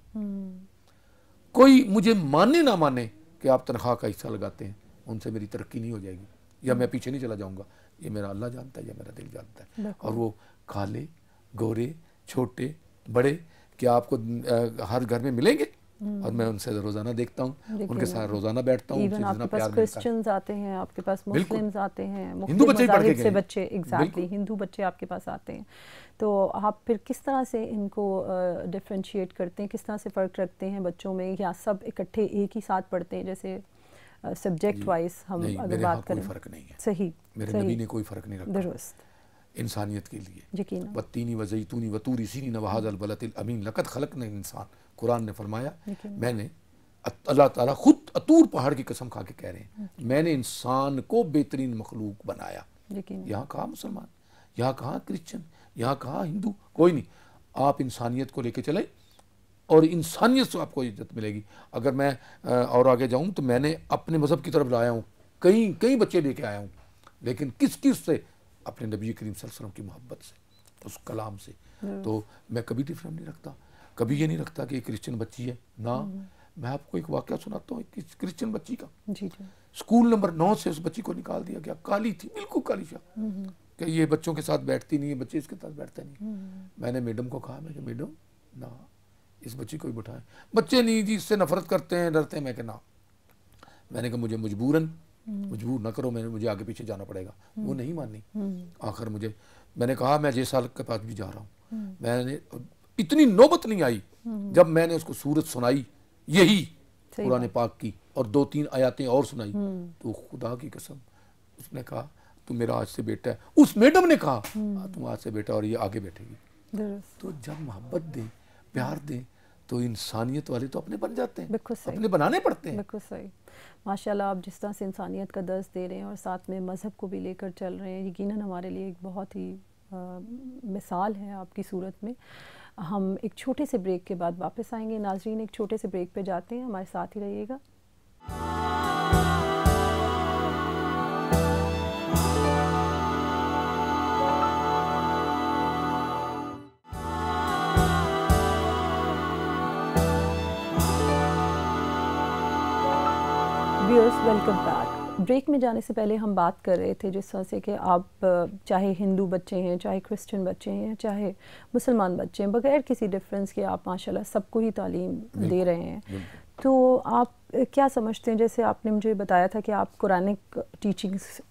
कोई मुझे माने ना माने कि आप तनख्वाह का हिस्सा लगाते हैं, उनसे मेरी तरक्की नहीं हो जाएगी या मैं पीछे नहीं चला जाऊंगा। ये मेरा अल्लाह जानता है या मेरा दिल जानता है। और वो काले, गोरे, छोटे, बड़े क्या आपको हर घर में मिलेंगे? और मैं उनसे रोज़ाना देखता हूँ, उनके साथ रोज़ाना बैठता हूँ। इवन आपके पास क्रिश्चियंस आते हैं, आपके पास मुस्लिम्स आते हैं, हिंदू बच्चे पढ़ के से बच्चे, एग्जैक्टली हिंदू बच्चे आपके पास आते हैं। तो आप फिर किस तरह से इनको डिफ्रेंशिएट करते हैं, किस तरह से फ़र्क रखते हैं बच्चों में, या सब इकट्ठे एक ही साथ पढ़ते हैं? जैसे सब्जेक्ट वाइज हम अगर बात करें, कोई फ़र्क नहीं है। सही, मेरे नबी ने कोई फ़र्क नहीं रखा दुरुस्त इंसानियत के लिए। यकीनन। वत्तीनी वज़ैतूनी वतूरी सीनीन वहाज़ल बलदिल अमीन लक़द ख़लक़ना इंसान, कुरान ने फरमाया, मैंने, अल्लाह ताला खुद अतूर पहाड़ की कसम खा के कह रहे हैं, मैंने इंसान को बेहतरीन मखलूक बनाया। यहाँ कहाँ मुसलमान, यहाँ कहाँ क्रिश्चियन, यहाँ कहाँ हिंदू, कोई नहीं। आप इंसानियत को लेके चले और इंसानियत से आपको इज्जत मिलेगी। अगर मैं और आगे जाऊँ तो मैंने अपने मज़हब की तरफ लाया हूँ, कई बच्चे लेके आया हूँ, लेकिन किस से? अपने नबी करीम सल्लल्लाहु अलैहि वसल्लम की मोहब्बत से, उस कलाम से। तो मैं कभी डिफरेंट नहीं रखता, कभी ये नहीं रखता कि एक क्रिश्चियन बच्ची है ना। मैं आपको एक वाक़या सुनाता हूँ, एक क्रिश्चियन बच्ची का। स्कूल नंबर 9 से उस बच्ची को निकाल दिया गया, काली थी, बिल्कुल काली शाह, कि ये बच्चों के साथ बैठती नहीं है, बच्चे इसके साथ बैठते नहीं। मैंने मैडम को कहा, मैं मैडम ना, इस बच्ची को ही बिठाएं। बच्चे नहीं जी, इससे नफरत करते हैं, डरते हैं। मैं कहा ना, मैंने कहा मुझे मजबूर न करो, मुझे आगे पीछे जाना पड़ेगा। वो नहीं मानी। आखिर मैंने कहा मैं जय साल के पास भी जा रहा हूँ। मैंने, इतनी नौबत नहीं आई जब मैंने उसको सूरत सुनाई यही कुरान पाक की और 2-3 आयतें और सुनाई, तो खुदा की कसम उसने कहा तू मेरा आज से बेटा है। उस मैडम ने कहा तुम आज से बेटा और ये आगे बैठेगी। तो जब मोहब्बत दें, प्यार दें, तो इंसानियत वाले तो अपने बन जाते हैं, अपने बनाने पड़ते हैं। बिल्कुल सही। माशाल्लाह, आप जिस तरह से इंसानियत का दर्स दे रहे हैं और साथ में मज़हब को भी लेकर चल रहे हैं, यकीनन हमारे लिए एक बहुत ही मिसाल है आपकी सूरत में। हम एक छोटे से ब्रेक के बाद वापस आएंगे। नाजरीन, एक छोटे से ब्रेक पे जाते हैं, हमारे साथ ही रहिएगा। Viewers, welcome back. ब्रेक में जाने से पहले हम बात कर रहे थे जिस तरह से कि आप चाहे हिंदू बच्चे हैं, चाहे क्रिश्चियन बच्चे हैं, चाहे मुसलमान बच्चे हैं, बगैर किसी डिफरेंस के आप माशाल्लाह सबको ही तालीम दे रहे हैं। तो आप क्या समझते हैं, जैसे आपने मुझे बताया था कि आप कुरानिक टीचिंग्स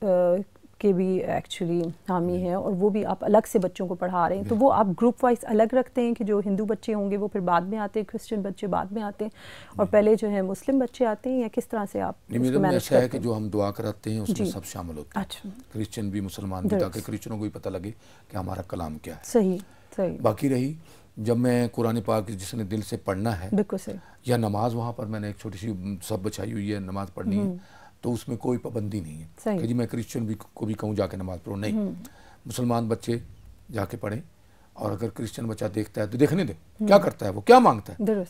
के भी एक्चुअली हामी हैं और वो भी आप अलग से बच्चों को पढ़ा रहे हैं, तो वो आप ग्रुप वाइज अलग रखते हैं कि जो हिंदू बच्चे होंगे वो फिर बाद में आते हैं, क्रिश्चियन बच्चे बाद में आते हैं और पहले जो है मुस्लिम बच्चे आते हैं, या किस तरह से आप उसको मैनेज करते हैं? ऐसा है कि जो हम दुआ कराते हैं उसमें सब शामिल होते हैं। अच्छा। क्रिश्चियन भी, मुसलमान भी, ताकि क्रिश्चियनों को भी पता लगे कि हमारा कलाम क्या है। सही। बाकी रही जब मैं कुरान पाक जिसने दिल से पढ़ना है, बिल्कुल सही, या नमाज, वहाँ पर मैंने एक छोटी सी सब बछाई हुई है, नमाज पढ़नी है, तो उसमें कोई पाबंदी नहीं है कि जी मैं क्रिश्चियन को भी कहूँ जाके नमाज पढ़ो, नहीं। मुसलमान बच्चे जाके पढ़ें, और अगर क्रिश्चियन बच्चा देखता है तो देखने दे क्या करता है, वो क्या मांगता है,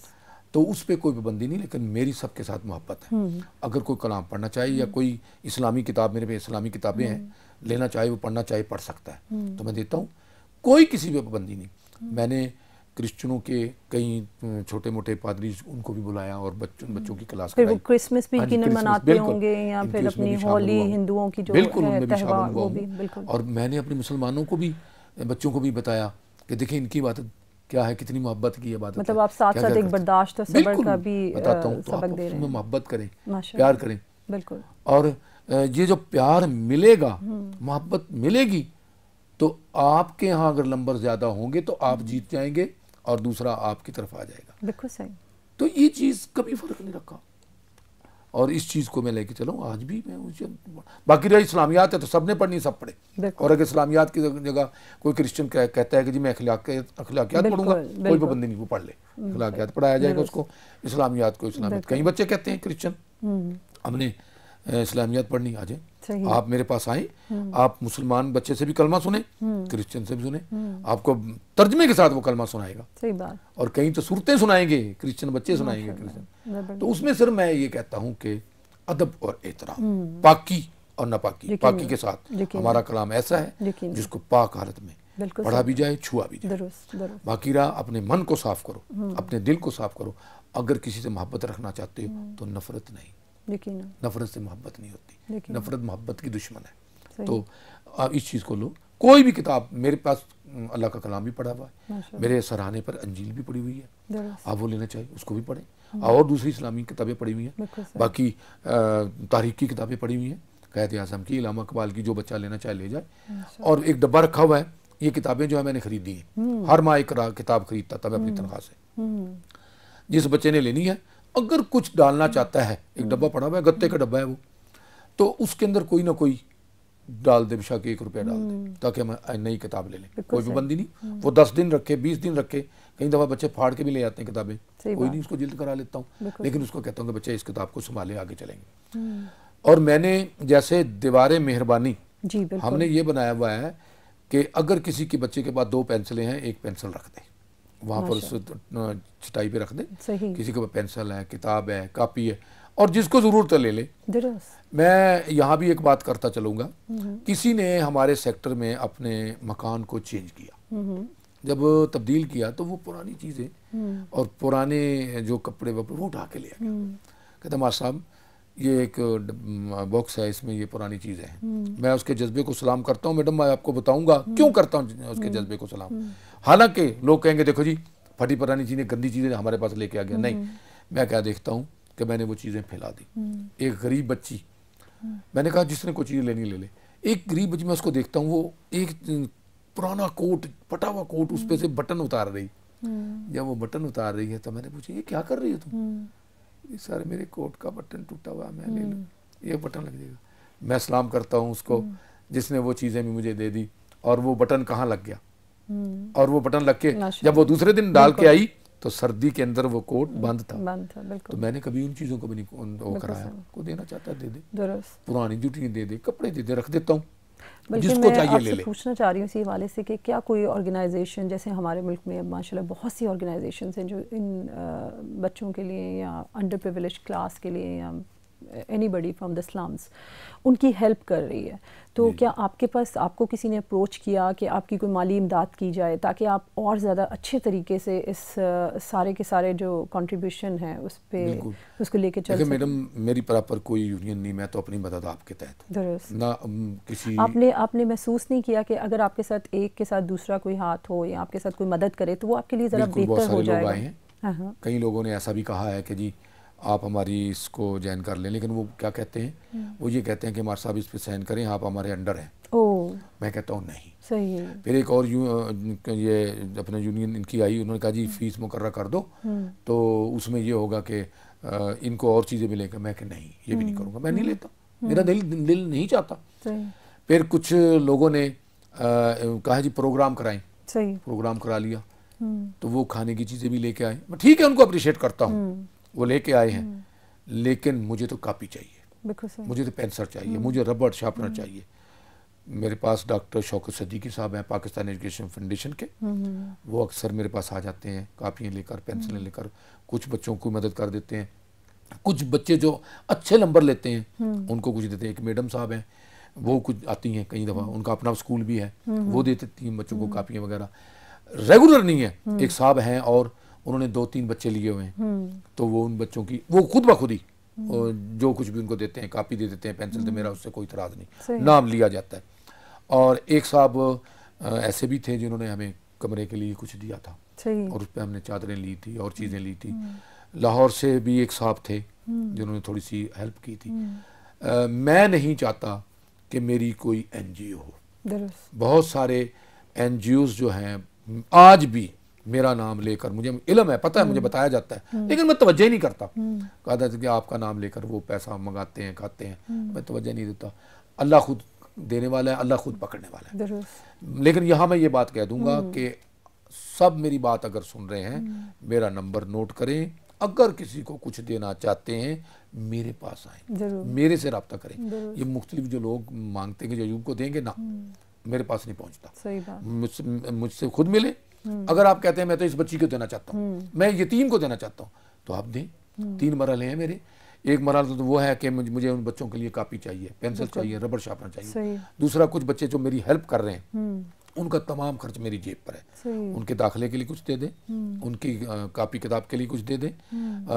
तो उस पर कोई पाबंदी नहीं। लेकिन मेरी सबके साथ मोहब्बत है। अगर कोई कलाम पढ़ना चाहे या कोई इस्लामी किताब, मेरे पे इस्लामी किताबें हैं, लेना चाहे वो पढ़ना चाहे पढ़ सकता है, तो मैं देता हूँ, कोई किसी पे पाबंदी नहीं। मैंने क्रिश्चियनों के कई छोटे मोटे पादरी उनको भी बुलाया और बच्चों की क्लास कराई। फिर वो क्रिसमस भी यकीनन मनाते होंगे, या फिर अपनी होली हिंदुओं की जो है त्योहार, वो भी बिल्कुल। और मैंने अपने मुसलमानों को भी, बच्चों को भी बताया कि देखिए इनकी इबादत क्या है, कितनी मोहब्बत की इबादत, मतलब आप साथ साथ एक बर्दाश्त और सब्र का भी बताता हूँ। तो सबक दे रहे हैं। मोहब्बत करें, प्यार करें, बिल्कुल। और ये जो प्यार मिलेगा, मोहब्बत मिलेगी, तो आपके यहाँ अगर नंबर ज्यादा होंगे तो आप जीत जाएंगे और दूसरा आपकी तरफ आ जाएगा। बिल्कुल सही। तो ये चीज़ कभी फर्क नहीं रखा, और इस चीज़ को मैं लेके चलूँ आज भी। मैं बाकी रही इस्लामियात है तो सबने पढ़नी, सब पढ़े। और अगर इस्लामियात की जगह कोई क्रिश्चियन कहता है कि जी मैं अखलाकियात पढ़ूंगा, कोई पाबंदी नहीं, वो पढ़ ले, अखलाकियात पढ़ाया जाएगा उसको, इस्लामियात को इस्लामियात। कई बच्चे कहते हैं क्रिश्चियन हमने इस्लामियात पढ़नी, आ जाए आप मेरे पास आए, आप मुसलमान बच्चे से भी कलमा सुने, क्रिश्चियन से भी सुने, आपको तर्जमे के साथ वो कलमा सुनाएगा। सही बात। और कहीं तो सूरतें सुनाएंगे, क्रिश्चियन बच्चे सुनाएंगे क्रिश्चियन। तो उसमें सिर्फ मैं ये कहता हूँ कि अदब और एहतराम, पाकी और नापाकी, पाकी के साथ हमारा कलाम ऐसा है जिसको पाक हालत में पढ़ा भी जाए, छुआ भी जाए। बाकी रहा अपने मन को साफ करो, अपने दिल को साफ करो। अगर किसी से मोहब्बत रखना चाहते हो तो नफरत नहीं, नफरत से मोहब्बत नहीं होती, नफरत मोहब्बत की दुश्मन है। तो आप इस चीज़ को लो, कोई भी किताब मेरे पास, अल्लाह का कलाम भी पढ़ा हुआ है, मेरे सराहने पर अंजील भी पड़ी हुई है, आप वो लेना चाहिए उसको भी पढ़ें, और दूसरी इस्लामी किताबें पढ़ी हुई हैं, बाकी तारीख की किताबें पढ़ी हुई हैं, क़ायद आज़म की, इलामा इकबाल की, जो बच्चा लेना चाहे ले जाए। और एक डब्बा रखा हुआ है, ये किताबें जो है मैंने खरीदी हैं, हर माह एक किताब खरीदता था मैं अपनी तनख्वाह से। जिस बच्चे ने लेनी है, अगर कुछ डालना चाहता है, एक डब्बा पड़ा हुआ है, गत्ते का डब्बा है वो, तो उसके अंदर कोई ना कोई डाल दे, बेशक 1 रुपया डाल दे, ताकि हम नई किताब ले लें। कोई पाबंदी नहीं, वो 10 दिन रखे, 20 दिन रखे, कई दफ़ा बच्चे फाड़ के भी ले आते हैं किताबें, कोई नहीं, उसको जिल्द करा लेता हूँ, लेकिन उसको कहता हूँ कि बच्चे इस किताब को संभाले, आगे चलेंगे। और मैंने जैसे दीवार मेहरबानी हमने ये बनाया हुआ है कि अगर किसी के बच्चे के पास 2 पेंसिलें हैं, 1 पेंसिल रख दे वहाँ पर, उस चटाई पे रख दे, किसी के पास पेंसिल है, किताब है, कापी है, और जिसको ज़रूरत है ले ले। मैं यहाँ भी एक बात करता चलूँगा, किसी ने हमारे सेक्टर में अपने मकान को चेंज किया, जब तब्दील किया तो वो पुरानी चीज़ें और पुराने जो कपड़े वपड़े वो उठा के ले गया। कहते मास्टर साहब ये एक बॉक्स है, इसमें ये पुरानी चीज़ें हैं। मैं उसके जज्बे को सलाम करता हूँ, मैडम मैं आपको बताऊँगा क्यों करता हूँ उसके जज्बे को सलाम। हालांकि लोग कहेंगे देखो जी फटी पुरानी चीज़ें, गंदी चीज़ें हमारे पास लेके आ गया, नहीं, मैं क्या देखता हूँ कि मैंने वो चीज़ें फैला दी। एक गरीब बच्ची, मैंने कहा जिसने कोई चीज़ लेनी ले ले, एक गरीब बच्ची मैं उसको देखता हूँ, वो एक पुराना कोट, फटा हुआ कोट, उस पर से बटन उतार रही। जब वो बटन उतार रही है तो मैंने पूछा ये क्या कर रही हो तुम? सर मेरे कोट का बटन टूटा हुआ, मैं ले लूँ, ये बटन लग जाएगा। मैं सलाम करता हूँ उसको जिसने वो चीज़ें भी मुझे दे दी, और वो बटन कहाँ लग गया, और वो बटन लग के जब वो दूसरे दिन डाल के आई तो सर्दी के अंदर वो कोट बंद था। तो मैंने कभी उन चीज़ों को भी नहीं वो कराया, को देना चाहता दे दे, पुरानी जूठी दे दे, कपड़े दे दे, रख देता हूँ, जिसको चाहिए ले ले। पूछना चाह रही हूँ इसी हवाले से कि क्या कोई ऑर्गेनाइजेशन, जैसे हमारे मुल्क में माशाल्लाह बहुत सी ऑर्गेनाइजेशंस हैं जो इन बच्चों के लिए या अंडर प्रिविलेज क्लास के लिए या एनीबडी फ्रॉम द स्लम्स उनकी हेल्प कर रही है, तो क्या आपके पास, आपको किसी ने अप्रोच किया कि आपकी कोई माली इमदाद की जाए ताकि आप और ज़्यादा अच्छे तरीके से इस सारे के सारे जो कंट्रीब्यूशन है उस पर उसको लेके चल सकें? मैडम मेरी प्रॉपर कोई यूनियन नहीं, मैं तो अपनी मदद आपके तहत ना किसी। आपने महसूस नहीं किया कि अगर आपके साथ एक के साथ दूसरा कोई हाथ हो या आपके साथ कोई मदद करे तो वो आपके लिए ज़रा बेहतर हो जाएगा? कई लोगों ने ऐसा भी कहा है कि जी आप हमारी इसको ज्वाइन कर लें, लेकिन वो क्या कहते हैं, वो ये कहते हैं कि हमारे साहब इस पे साइन करें, आप हमारे अंडर हैं। मैं कहता हूँ नहीं, सही है। फिर एक और ये अपना यूनियन इनकी आई, उन्होंने कहा जी फीस मुकर्रर कर दो तो उसमें ये होगा कि इनको और चीज़ें मिलेगा। मैं कि नहीं, ये भी नहीं करूँगा, मैं नहीं लेता, मेरा दिल नहीं चाहता। फिर कुछ लोगों ने कहा जी प्रोग्राम कराएं, प्रोग्राम करा लिया, तो वो खाने की चीज़ें भी लेके आए, मैं ठीक है उनको अप्रिशिएट करता हूँ, वो लेके आए हैं, लेकिन मुझे तो कापी चाहिए, मुझे तो पेंसिल चाहिए, मुझे रबड़ शार्पनर चाहिए। मेरे पास डॉक्टर शौकत सदीकी साहब हैं पाकिस्तान एजुकेशन फाउंडेशन के, वो अक्सर मेरे पास आ जाते हैं कापियाँ लेकर, पेंसिलें लेकर, कुछ बच्चों को मदद कर देते हैं, कुछ बच्चे जो अच्छे नंबर लेते हैं उनको कुछ देते हैं। एक मैडम साहब हैं, वो कुछ आती हैं कई दफ़ा, उनका अपना स्कूल भी है, वो देती हैं बच्चों को कापियाँ वगैरह, रेगुलर नहीं है। एक साहब हैं और उन्होंने 2-3 बच्चे लिए हुए हैं, तो वो उन बच्चों की वो खुद ब खुद ही जो कुछ भी उनको देते हैं, कापी दे देते हैं, पेंसिल, तो मेरा उससे कोई इतराज़ नहीं, नाम लिया जाता है। और एक साहब ऐसे भी थे जिन्होंने हमें कमरे के लिए कुछ दिया था, और उस पर हमने चादरें ली थी और चीज़ें ली थी। लाहौर से भी एक साहब थे जिन्होंने थोड़ी सी हेल्प की थी। मैं नहीं चाहता कि मेरी कोई NGO हो, बहुत सारे NGOs जो हैं आज भी मेरा नाम लेकर, मुझे इल्म है, पता है, मुझे बताया जाता है, लेकिन मैं तवज्जो ही नहीं करता। कहा था कि आपका नाम लेकर वो पैसा मंगाते हैं, खाते हैं, मैं तवज्जो नहीं देता। अल्लाह खुद देने वाला है, अल्लाह खुद पकड़ने वाला है। लेकिन यहाँ मैं ये बात कह दूंगा कि सब मेरी बात अगर सुन रहे हैं, मेरा नंबर नोट करें, अगर किसी को कुछ देना चाहते हैं मेरे पास आए, मेरे से रब्ता करें। ये मुख्तलिफ जो लोग मांगते हैं कि जो अयूब को देंगे ना, मेरे पास नहीं पहुँचता, मुझसे खुद मिले। अगर आप कहते हैं मैं तो इस बच्ची को देना चाहता हूँ, मैं यतीम को देना चाहता हूँ, तो आप दें। 3 मरहले हैं मेरे। एक मरहला तो वो है कि मुझे उन बच्चों के लिए कापी चाहिए, पेंसिल चाहिए, रबड़ शार्पनर चाहिए। दूसरा, कुछ बच्चे जो मेरी हेल्प कर रहे हैं उनका तमाम खर्च मेरी जेब पर है, उनके दाखिले के लिए कुछ दे दें, उनकी कापी किताब के लिए कुछ दे दें,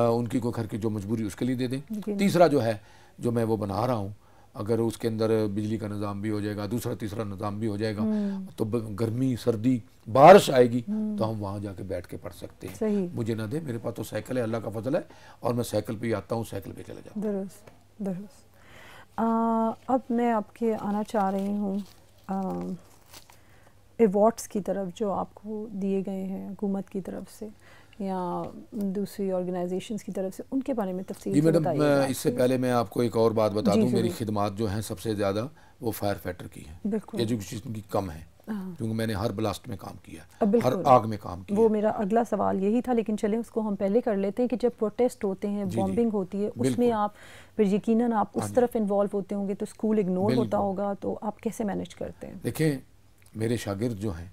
उनकी कोई घर की जो मजबूरी उसके लिए दे दें। तीसरा जो है, जो मैं वो बना रहा हूँ अगर उसके अंदर बिजली का निज़ाम भी हो जाएगा, दूसरा तीसरा निज़ाम भी हो जाएगा, तो गर्मी सर्दी बारिश आएगी तो हम वहाँ जाके बैठ के पढ़ सकते हैं। मुझे ना दे, मेरे पास तो साइकिल है, अल्लाह का फजल है, और मैं साइकिल पे ही आता हूँ, साइकिल पे चले जाता हूँ। दुरुस्त दुरुस्त। अब मैं आपके आना चाह रही हूँ अवार्ड्स की तरफ जो आपको दिए गए हैं हुकूमत की तरफ से या दूसरी ऑर्गेनाइजेशंस की तरफ से, उनके बारे में तफसील से बताइए। मैडम, इससे पहले मैं आपको एक और बात बता दूं, मेरी खिदमात जो हैं सबसे ज़्यादा वो फायर फाइटर की हैं, एजुकेशन की कम है, क्योंकि मैंने हर ब्लास्ट में काम किया, हर आग में काम किया। वो मेरा अगला सवाल यही था, लेकिन चलें उसको हम पहले कर लेते हैं कि जब प्रोटेस्ट होते हैं, बॉम्बिंग होती है, उसमें आप फिर यकीनन आप उस तरफ इन्वॉल्व होते होंगे, तो स्कूल इग्नोर होता होगा, तो आप कैसे मैनेज करते हैं? देखें, मेरे शागिर्द जो हैं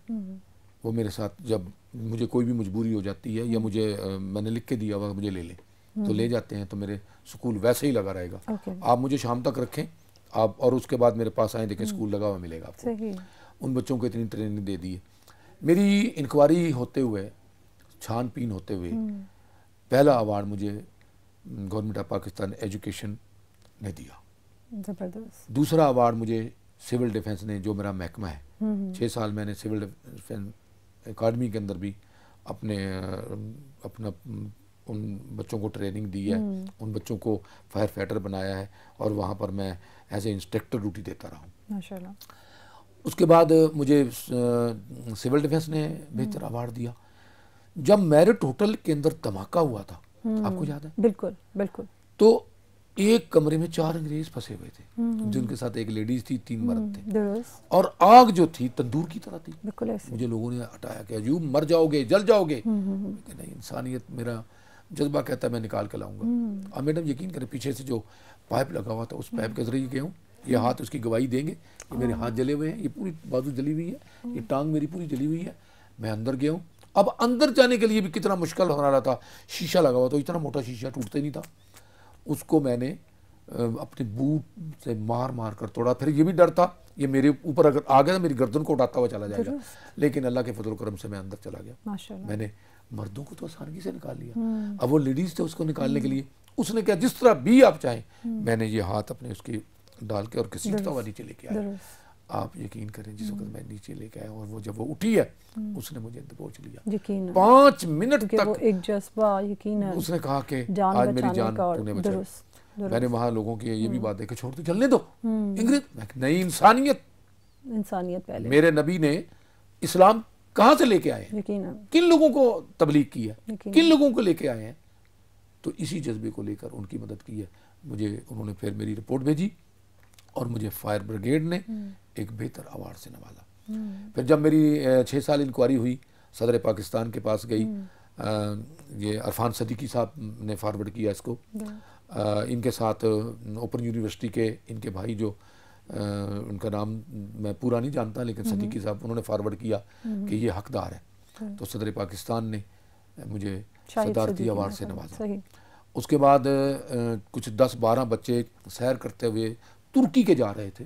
वो मेरे साथ, जब मुझे कोई भी मजबूरी हो जाती है या मुझे मैंने लिख के दिया हुआ मुझे ले लें, तो ले जाते हैं, तो मेरे स्कूल वैसे ही लगा रहेगा। आप मुझे शाम तक रखें आप, और उसके बाद मेरे पास आए, देखें स्कूल लगा हुआ मिलेगा आपको। उन बच्चों को इतनी ट्रेनिंग दे दी है। मेरी इंक्वायरी होते हुए, छानबीन होते हुए, पहला अवार्ड मुझे गवर्नमेंट ऑफ पाकिस्तान एजुकेशन ने दिया। ज़बरदस्त। दूसरा अवार्ड मुझे सिविल डिफेंस ने, जो मेरा महकमा है, 6 साल मैंने सिविल डिफेंस अकाडमी के अंदर भी अपना उन बच्चों को ट्रेनिंग दी है, उन बच्चों को फायर फाइटर बनाया है, और वहाँ पर मैं एज ए इंस्ट्रक्टर ड्यूटी देता रहा हूँ, माशाल्लाह। उसके बाद मुझे सिविल डिफेंस ने बेहतर अवार्ड दिया। जब मैरिट होटल के अंदर धमाका हुआ था, आपको याद है? बिल्कुल बिल्कुल। तो एक कमरे में 4 अंग्रेज फंसे हुए थे, जिनके साथ एक लेडीज थी, 3 मर्द थे, और आग जो थी तंदूर की तरह थी। मुझे लोगों ने हटाया कि अयूब मर जाओगे, जल जाओगे। नहीं, इंसानियत, मेरा जज्बा कहता है मैं निकाल कर लाऊंगा। अब मैडम यकीन करें, पीछे से जो पाइप लगा हुआ था, उस पाइप के जरिए गया हूँ, ये हाथ उसकी गवाही देंगे, ये मेरे हाथ जले हुए हैं, ये पूरी बाजू जली हुई है, ये टांग मेरी पूरी जली हुई है। मैं अंदर गया हूँ, अब अंदर जाने के लिए भी कितना मुश्किल हो रहा था, शीशा लगा हुआ, तो इतना मोटा शीशा टूटता ही नहीं था। उसको मैंने अपने बूट से मार मार कर तोड़ा। फिर ये भी डर था, ये मेरे ऊपर अगर आ गया तो मेरी गर्दन को उठाता हुआ चला जाएगा, लेकिन अल्लाह के फजल करम से मैं अंदर चला गया। मैंने मर्दों को तो आसानी से निकाल लिया, अब वो लेडीज थे, उसको निकालने के लिए उसने क्या, जिस तरह भी आप चाहें, मैंने ये हाथ अपने उसकी डाल के और घसीटता हुआ नीचे लेके आया। आप यकीन करें, जिस वक्त मैं नीचे लेके आया और वो जब वो उठी है, उसने मुझे दबोच लिया 5 मिनट तक। वो एक जज्बा, यकीन है, उसने कहा कि आज मेरी जान तूने बचाई। मैंने वहाँ लोगों की ये भी बात देखी, छोड़ दो, चलने दो इंग्लिश, नहीं, इंसानियत, इंसानियत पहले। मेरे नबी ने इस्लाम कहाँ से लेके आए हैं, किन लोगों को तबलीग की है, किन लोगों को लेके आए हैं, तो इसी जज्बे को लेकर उनकी मदद की है। मुझे उन्होंने फिर मेरी रिपोर्ट भेजी और मुझे फायर ब्रिगेड ने एक बेहतर अवार्ड से नवाजा। फिर जब मेरी 6 साल इंक्वायरी हुई, सदर पाकिस्तान के पास गई, ये अरफान सदीकी साहब ने फॉरवर्ड किया इसको, इनके साथ ओपन यूनिवर्सिटी के इनके भाई जो उनका नाम मैं पूरा नहीं जानता, लेकिन सदीकी साहब, उन्होंने फॉरवर्ड किया कि ये हकदार है, तो सदर पाकिस्तान ने मुझे सदारती अवार्ड से नवाजा। उसके बाद कुछ 10-12 बच्चे सैर करते हुए तुर्की के जा रहे थे,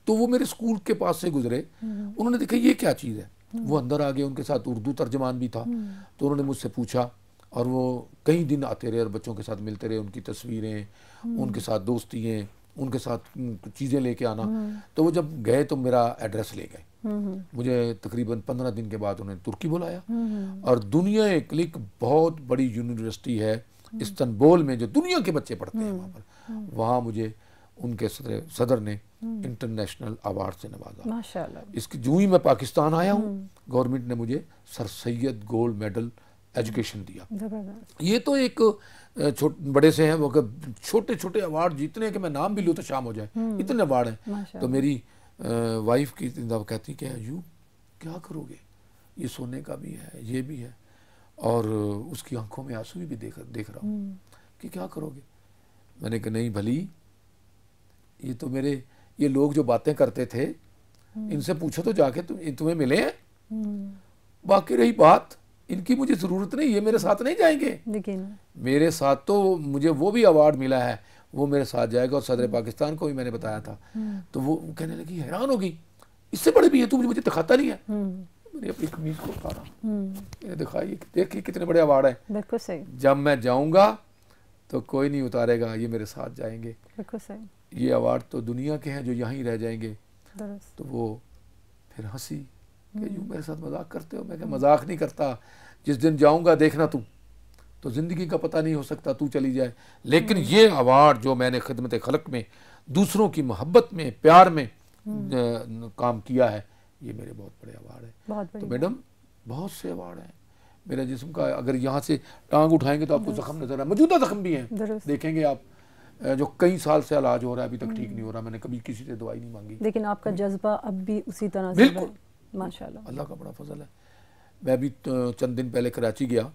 तो वो मेरे स्कूल के पास से गुजरे, उन्होंने देखा ये क्या चीज़ है, वो अंदर आ गए, उनके साथ उर्दू तर्जमान भी था, तो उन्होंने मुझसे पूछा, और वो कई दिन आते रहे और बच्चों के साथ मिलते रहे, उनकी तस्वीरें, उनके साथ दोस्तियाँ, उनके साथ चीज़ें लेके आना। तो वो जब गए तो मेरा एड्रेस ले गए, मुझे तकरीबन 15 दिन के बाद उन्होंने तुर्की बुलाया, और दुनिया एक क्लिक बहुत बड़ी यूनिवर्सिटी है इस्तांबुल में, जो दुनिया के बच्चे पढ़ते हैं वहाँ पर, वहाँ मुझे उनके सदर ने इंटरनेशनल अवार्ड से नवाजा, माशाअल्लाह। इसकी जो ही मैं पाकिस्तान आया हूँ, गवर्नमेंट ने मुझे sir Syed gold medal education दिया। ये तो एक बड़े से हैं, वो छोटे छोटे अवार्ड जीतने के मैं नाम भी लूँ तो शाम हो जाए, इतने अवार्ड हैं। तो मेरी वाइफ की कहती कि अयूब क्या करोगे, ये सोने का भी है, ये भी है, और उसकी आंखों में आंसू भी देख रहा हूँ कि क्या करोगे। मैंने कहा नहीं भली, ये तो मेरे ये लोग जो बातें करते थे, इनसे पूछो तो जाके तुम्हें मिले हैं, बाकी रही बात इनकी मुझे ज़रूरत नहीं, ये मेरे साथ नहीं जाएंगे, लेकिन मेरे साथ तो मुझे वो भी अवार्ड मिला है, वो मेरे साथ जाएगा। और सदर पाकिस्तान को भी मैंने बताया था, तो वो कहने लगी हैरान होगी, इससे बड़े भी है, तू मुझे दिखाता नहीं है। मैंने अपनी कमीज को उतारा, मैंने दिखाई, देखिए कितने बड़े अवार्ड हैं, बिल्कुल सही। जब मैं जाऊंगा तो कोई नहीं उतारेगा, ये मेरे साथ जाएंगे, बिल्कुल सही। ये अवार्ड तो दुनिया के हैं जो यहाँ ही रह जाएंगे। दुरुस्त। तो वो फिर हंसी कि यूँ मेरे साथ मजाक करते हो। मैं क्या मजाक नहीं करता, जिस दिन जाऊँगा देखना तू, तो ज़िंदगी का पता नहीं हो सकता, तू चली जाए। लेकिन ये अवार्ड जो मैंने खिदमत खलक में दूसरों की मोहब्बत में प्यार में काम किया है, ये मेरे बहुत बड़े अवार्ड है। तो मैडम बहुत से अवार्ड हैं। मेरा जिस्म का अगर यहाँ से टांग उठाएंगे तो आपको जख्म नजर आए, मौजूदा जख्म भी हैं, देखेंगे आप, जो कई साल से इलाज हो रहा है, अभी तक ठीक नहीं हो रहा। मैंने कभी किसी से दवाई नहीं मांगी, लेकिन आपका जज्बा अब भी उसी तरह से बिल्कुल है माशाल्लाह। अल्लाह का बड़ा फजल है। मैं अभी चंद दिन पहले कराची गया,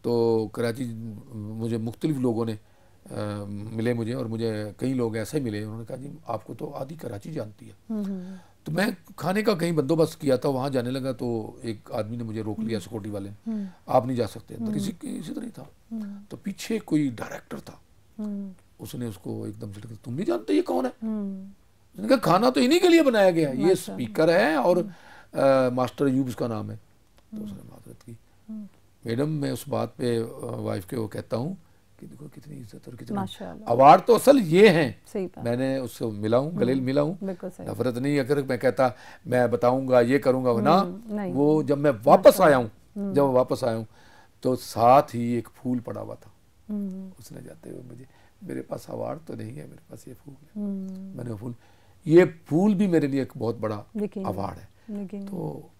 तो कराची मुझे मुख्तलिफ लोगों ने मिले मुझे, और मुझे कई लोग ऐसे मिले, उन्होंने कहा जी आपको तो आधी कराची जानती है। तो मैं खाने का कहीं बंदोबस्त किया था, वहाँ जाने लगा तो एक आदमी ने मुझे रोक लिया, सिक्योरिटी वाले ने, आप नहीं जा सकते अंदर। इसी तरह था। तो पीछे कोई डायरेक्टर था, उसने उसको एकदम से, तुम नहीं जानते ये कौन है? उसने कहा खाना तो इन्हीं के लिए बनाया गया, ये स्पीकर है और मास्टर अयूब इसका नाम है। तो उसने माजरत की। मैडम मैं उस बात पे वाइफ के वो कहता हूँ कि देखो कितनी इज्जत और कितना अवार्ड तो असल ये हैं। मैंने उससे मिला हूँ, गले मिला हूँ, नफरत नहीं। अगर मैं कहता मैं बताऊंगा ये करूंगा ना, वो जब मैं वापस आया हूँ तो साथ ही एक फूल पड़ा हुआ था। उसने जाते हुए मुझे, मेरे पास अवार्ड तो नहीं है, मेरे पास ये फूल है। मैंने वो फूल, ये फूल भी मेरे लिए एक बहुत बड़ा अवार्ड है। तो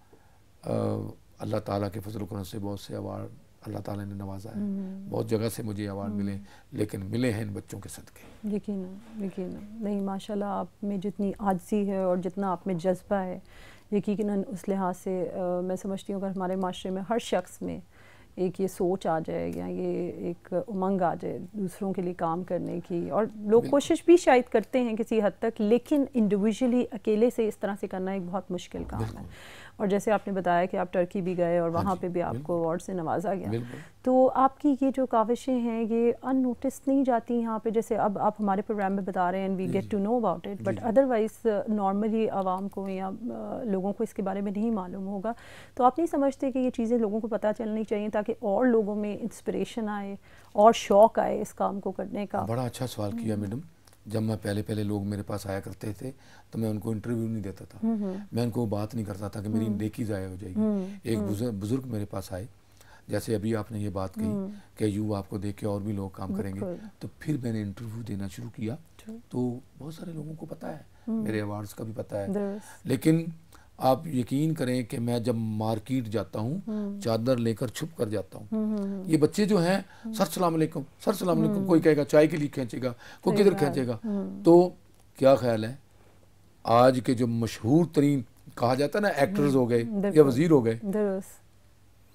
अल्लाह ताला के फजल करम से बहुत से अवार्ड अल्लाह ताला ने नवाजा है। बहुत जगह से मुझे अवार्ड मिले, लेकिन मिले हैं इन बच्चों के सदके। यकीनन नहीं, माशाल्लाह आप में जितनी आजिज़ी है और जितना आप में जज्बा है, यकीनन उस लिहाज से मैं समझती हूँ अगर हमारे माशरे में हर शख्स में एक ये सोच आ जाए या ये एक उमंग आ जाए दूसरों के लिए काम करने की, और लोग कोशिश भी शायद करते हैं किसी हद तक, लेकिन इंडिविजुअली अकेले से इस तरह से करना एक बहुत मुश्किल काम है। और जैसे आपने बताया कि आप टर्की भी गए और वहाँ पे भी आपको अवार्ड से नवाजा गया, तो आपकी ये जो काविशें हैं ये अननोटिस नहीं जाती यहाँ पे? जैसे अब आप हमारे प्रोग्राम में बता रहे हैं and we get to know about it, but otherwise normally आवाम को या लोगों को इसके बारे में नहीं मालूम होगा। तो आप नहीं समझते कि ये चीज़ें लोगों को पता चलनी चाहिए ताकि और लोगों में इंस्पिरेशन आए और शौक़ आए इस काम को करने का? बड़ा अच्छा सवाल किया मैडम। जब मैं पहले लोग मेरे पास आया करते थे तो मैं उनको इंटरव्यू नहीं देता था, मैं उनको बात नहीं करता था कि मेरी नेकी ज़ाया हो जाएगी। एक बुजुर्ग मेरे पास आए, जैसे अभी आपने ये बात कही कि यूँ आपको देख के और भी लोग काम करेंगे, तो फिर मैंने इंटरव्यू देना शुरू किया। तो बहुत सारे लोगों को पता है, मेरे अवार्ड्स का भी पता है, लेकिन आप यकीन करें कि मैं जब मार्केट जाता हूँ चादर लेकर छुप कर जाता हूँ। ये बच्चे जो हैं सर सलाम अलैकुम, सर सलाम अलैकुम, कोई कहेगा चाय के लिए खींचेगा, कोई किधर खींचेगा। तो क्या ख्याल है, आज के जो मशहूर तरीन कहा जाता है ना, एक्टर्स हो गए या वजीर हो गए,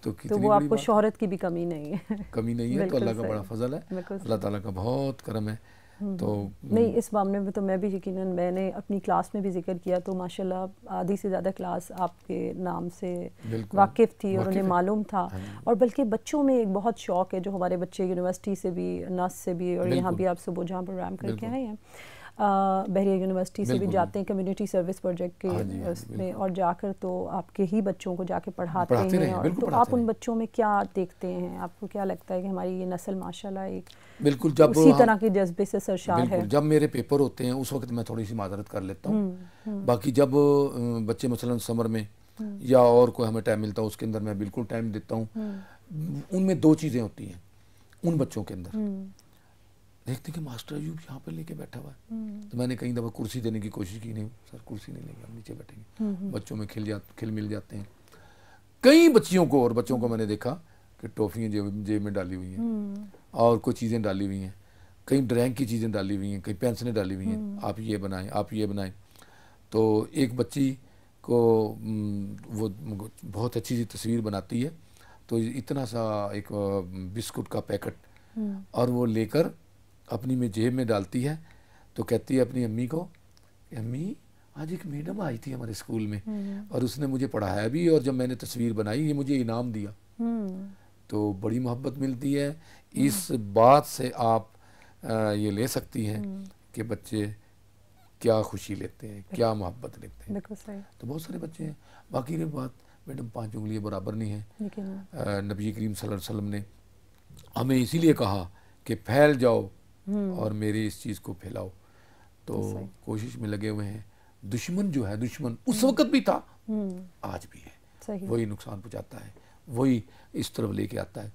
तो वो आपको शोहरत की भी कमी नहीं है। कमी नहीं है, तो अल्लाह का बड़ा फजल है, अल्लाह ताला का बहुत करम है। तो नहीं, इस मामले में तो मैं भी यकीनन, मैंने अपनी क्लास में भी जिक्र किया तो माशाल्लाह आधी से ज़्यादा क्लास आपके नाम से वाकिफ़ थी और उन्हें मालूम था। और बल्कि बच्चों में एक बहुत शौक़ है, जो हमारे बच्चे यूनिवर्सिटी से भी, नस से भी, और यहाँ भी आप सुबह जहाँ प्रोग्राम करके आए हैं, बहरिया यूनिवर्सिटी से भी जाते हैं कम्युनिटी सर्विस प्रोजेक्ट के उसमें, और जाकर तो आपके ही बच्चों को जाके पढ़ाते हैं। और तो आप उन बच्चों में क्या देखते हैं, आपको क्या लगता है कि हमारी ये नस्ल माशाल्लाह एक बिल्कुल जब उसी तरह के जज्बे से सरशार है? जब मेरे पेपर होते हैं उस वक्त मैं थोड़ी सी माजरत कर लेता हूँ। बाकी जब बच्चे मसलन समर में या और कोई हमें टाइम मिलता है उसके अंदर मैं बिल्कुल टाइम देता हूँ। उनमें दो चीज़ें होती हैं उन बच्चों के अंदर, देखते कि मास्टर अयूब यहाँ पे लेके बैठा हुआ है, तो मैंने कई दफ़ा कुर्सी देने की कोशिश की, नहीं सर कुर्सी नहीं लेंगे, हम नीचे बैठेंगे। बच्चों में खिल मिल जाते हैं। कई बच्चियों को और बच्चों को मैंने देखा कि टॉफ़ियाँ जेब में डाली हुई हैं और कुछ चीज़ें डाली हुई हैं, कई ड्राइंग की चीज़ें डाली हुई हैं, कई पेंसिलें डाली हुई हैं, आप ये बनाएं, आप ये बनाएं। तो एक बच्ची को वो बहुत अच्छी सी तस्वीर बनाती है, तो इतना सा एक बिस्कुट का पैकेट और वो लेकर अपनी में जेब में डालती है, तो कहती है अपनी अम्मी को, अम्मी आज एक मैडम आई थी हमारे स्कूल में और उसने मुझे पढ़ाया भी, और जब मैंने तस्वीर बनाई ये मुझे इनाम दिया। तो बड़ी मोहब्बत मिलती है। इस बात से आप ये ले सकती हैं कि बच्चे क्या खुशी लेते हैं, क्या मोहब्बत लेते हैं। तो बहुत सारे बच्चे हैं। बाकी की बात मैडम 5 उंगलियां बराबर नहीं है। नबी करीम सल्लल्लाहु अलैहि वसल्लम ने हमें इसीलिए कहा कि फैल जाओ और मेरी इस चीज़ को फैलाओ। तो कोशिश में लगे हुए हैं। दुश्मन जो है, दुश्मन उस वक्त भी था, आज भी है, वही नुकसान पहुंचाता है, वही इस तरफ लेके आता है।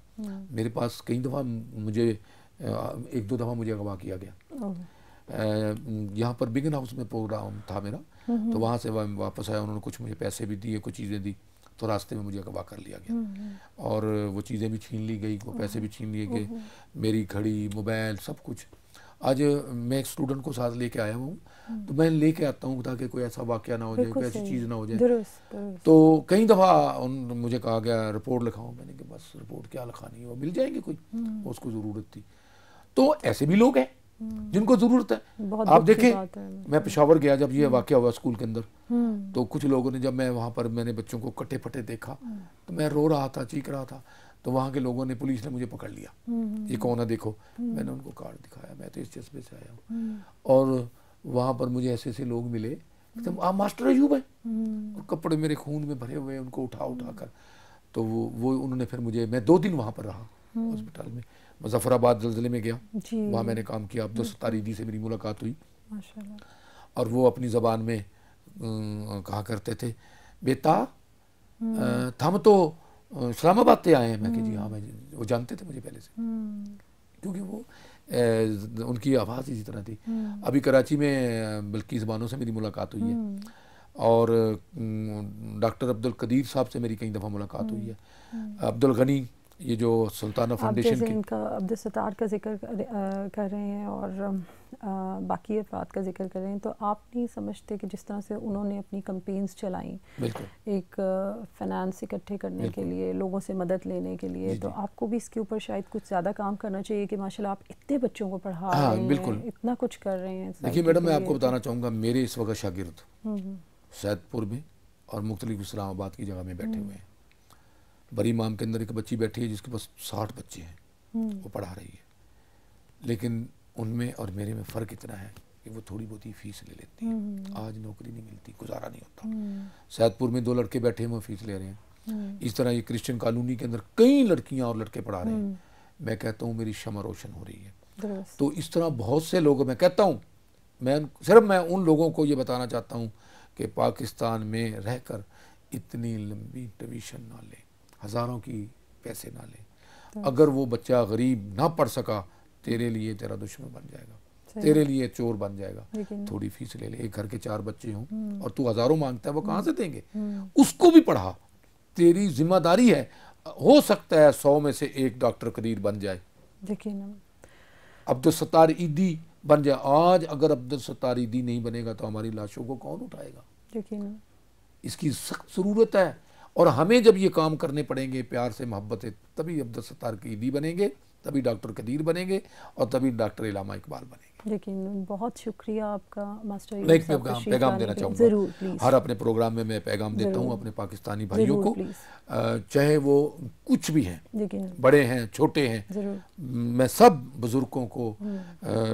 मेरे पास कई दफ़ा मुझे 1-2 दफ़ा मुझे अगवा किया गया। यहाँ पर बिगन हाउस में प्रोग्राम था मेरा, तो वहाँ से वापस आया, उन्होंने कुछ मुझे पैसे भी दिए, कुछ चीज़ें दी, तो रास्ते में मुझे अगवा कर लिया गया और वो चीज़ें भी छीन ली गई, वो पैसे भी छीन लिए गए, मेरी घड़ी, मोबाइल, सब कुछ। आज मैं एक स्टूडेंट को साथ लेके आया हूँ, तो मैं लेके आता हूँ ताकि कोई ऐसा वाक़या ना हो जाए, कोई ऐसी चीज़ ना हो जाए। तो कई दफ़ा मुझे कहा गया रिपोर्ट लिखाओ, मैंने कहा बस रिपोर्ट क्या लिखानी है, वो मिल जाएंगे कोई, उसको ज़रूरत थी। तो ऐसे भी लोग हैं जिनको ज़रूरत है। आप देखें, मैं पेशावर गया जब ये वाक़या हुआ स्कूल के अंदर, तो कुछ लोगों ने, जब मैं वहाँ पर मैंने बच्चों को कटे फटे देखा, तो मैं रो रहा था, चीख रहा था, तो वहाँ के लोगों ने, पुलिस ने मुझे पकड़ लिया, ये कौन है देखो। मैंने उनको कार्ड दिखाया, मैं तो इस जज्बे से आया हूँ। और वहाँ पर मुझे ऐसे ऐसे लोग मिले, आप मास्टर अयूब हैं, और कपड़े मेरे खून में भरे हुए, उनको उठा कर, तो वो उन्होंने फिर मुझे, मैं 2 दिन वहाँ पर रहा हॉस्पिटल में। मुजफ्फराबाद ज़िले में गया, वहाँ मैंने काम किया। अब्दुल सत्तार ईदी से मेरी मुलाकात हुई, माशाल्लाह। और वो अपनी ज़बान में कहा करते थे, बेटा हम तो इस्लामाबाद से आए हैं। मैं कि जी हाँ, मैं, वो जानते थे मुझे पहले से, क्योंकि वो उनकी आवाज़ इसी तरह थी। अभी कराची में बल्कि ज़बानों से मेरी मुलाकात हुई है, और डॉक्टर अब्दुल कदीर साहब से मेरी कई दफ़ा मुलाकात हुई है। अब्दुल गनी, ये जो सुल्ताना फाउंडेशन की, इनका अब्दुल सत्तार का जिक्र कर रहे हैं और बाकी अफराद का जिक्र कर रहे हैं, तो आप नहीं समझते कि जिस तरह से उन्होंने अपनी कैंपेन्स चलाई, एक फाइनेंस इकट्ठे करने के लिए, लोगों से मदद लेने के लिए, तो आपको भी इसके ऊपर शायद कुछ ज़्यादा काम करना चाहिए कि माशाल्लाह आप इतने बच्चों को पढ़ा रहे हैं, इतना कुछ कर रहे हैं। देखिए मैडम, मैं आपको बताना चाहूँगा, मेरे इस वक्त शागिर्द सैदपुर में और मुख्तलिफ इस्लामाबाद की जगह में बैठे हुए हैं। बरी इमाम के अंदर एक बच्ची बैठी है जिसके पास 60 बच्चे हैं, वो पढ़ा रही है, लेकिन उनमें और मेरे में फ़र्क इतना है कि वो थोड़ी बहुत ही फीस ले लेती है। आज नौकरी नहीं मिलती, गुजारा नहीं होता। सैदपुर में 2 लड़के बैठे हैं, वो फीस ले रहे हैं। इस तरह ये क्रिश्चियन कॉलोनी के अंदर कई लड़कियां और लड़के पढ़ा रहे हैं। मैं कहता हूँ मेरी शमा रोशन हो रही है। तो इस तरह बहुत से लोग, मैं कहता हूँ, मैं उन लोगों को ये बताना चाहता हूँ कि पाकिस्तान में रहकर इतनी लंबी ट्यूशन ना लें, हज़ारों की पैसे ना लें। अगर वो बच्चा गरीब ना पढ़ सका, तेरे लिए तेरा दुश्मन बन जाएगा, तेरे लिए चोर बन जाएगा। थोड़ी फीस ले ले, एक घर के 4 बच्चे हों और तू हज़ारों मांगता है, वो कहाँ से देंगे? उसको भी पढ़ा, तेरी जिम्मेदारी है। हो सकता है 100 में से 1 डॉक्टर कदीर बन जाए, अब्दुल सत्तार ईदी बन जाए। आज अगर अब्दुल सत्तार ईदी नहीं बनेगा तो हमारी लाशों को कौन उठाएगा? इसकी सख्त ज़रूरत है। और हमें जब ये काम करने पड़ेंगे प्यार से, मोहब्बत से, तभी अब्दुल सत्तार की ईदी बनेंगे, तभी डॉक्टर कदीर बनेंगे, और तभी डॉक्टर इलामा इकबाल बनेंगे। लेकिन बहुत शुक्रिया आपका मास्टर। मैं एक पैगाम देना चाहूँगा, हर अपने प्रोग्राम में मैं पैगाम देता हूँ अपने पाकिस्तानी भाइयों को, चाहे वो कुछ भी हैं, बड़े हैं, छोटे हैं। मैं सब बुजुर्गों को,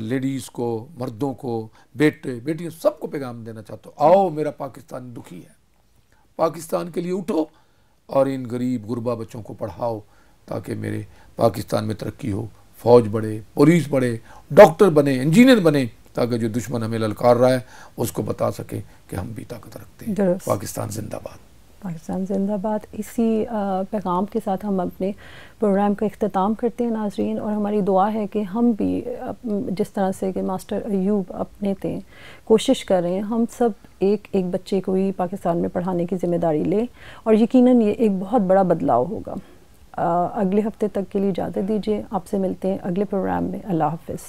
लेडीज़ को, मर्दों को, बेटे बेटियों, सबको पैगाम देना चाहता हूँ, आओ, मेरा पाकिस्तान दुखी है, पाकिस्तान के लिए उठो और इन गरीब गुरबा बच्चों को पढ़ाओ, ताकि मेरे पाकिस्तान में तरक्की हो, फौज बढ़े, पुलिस बढ़े, डॉक्टर बने, इंजीनियर बने, ताकि जो दुश्मन हमें ललकार रहा है उसको बता सके कि हम भी ताकत रखते हैं। पाकिस्तान जिंदाबाद, पाकिस्तान जिंदाबाद। इसी पैगाम के साथ हम अपने प्रोग्राम का इख्तिताम करते हैं नाजरीन, और हमारी दुआ है कि हम भी जिस तरह से कि मास्टर अयूब अपने थे कोशिश कर रहे हैं, हम सब एक एक बच्चे को ही पाकिस्तान में पढ़ाने की ज़िम्मेदारी लें, और यकीनन ये एक बहुत बड़ा बदलाव होगा। अगले हफ्ते तक के लिए इजाज़त दीजिए, आपसे मिलते हैं अगले प्रोग्राम में। अल्लाह हाफ़िज़।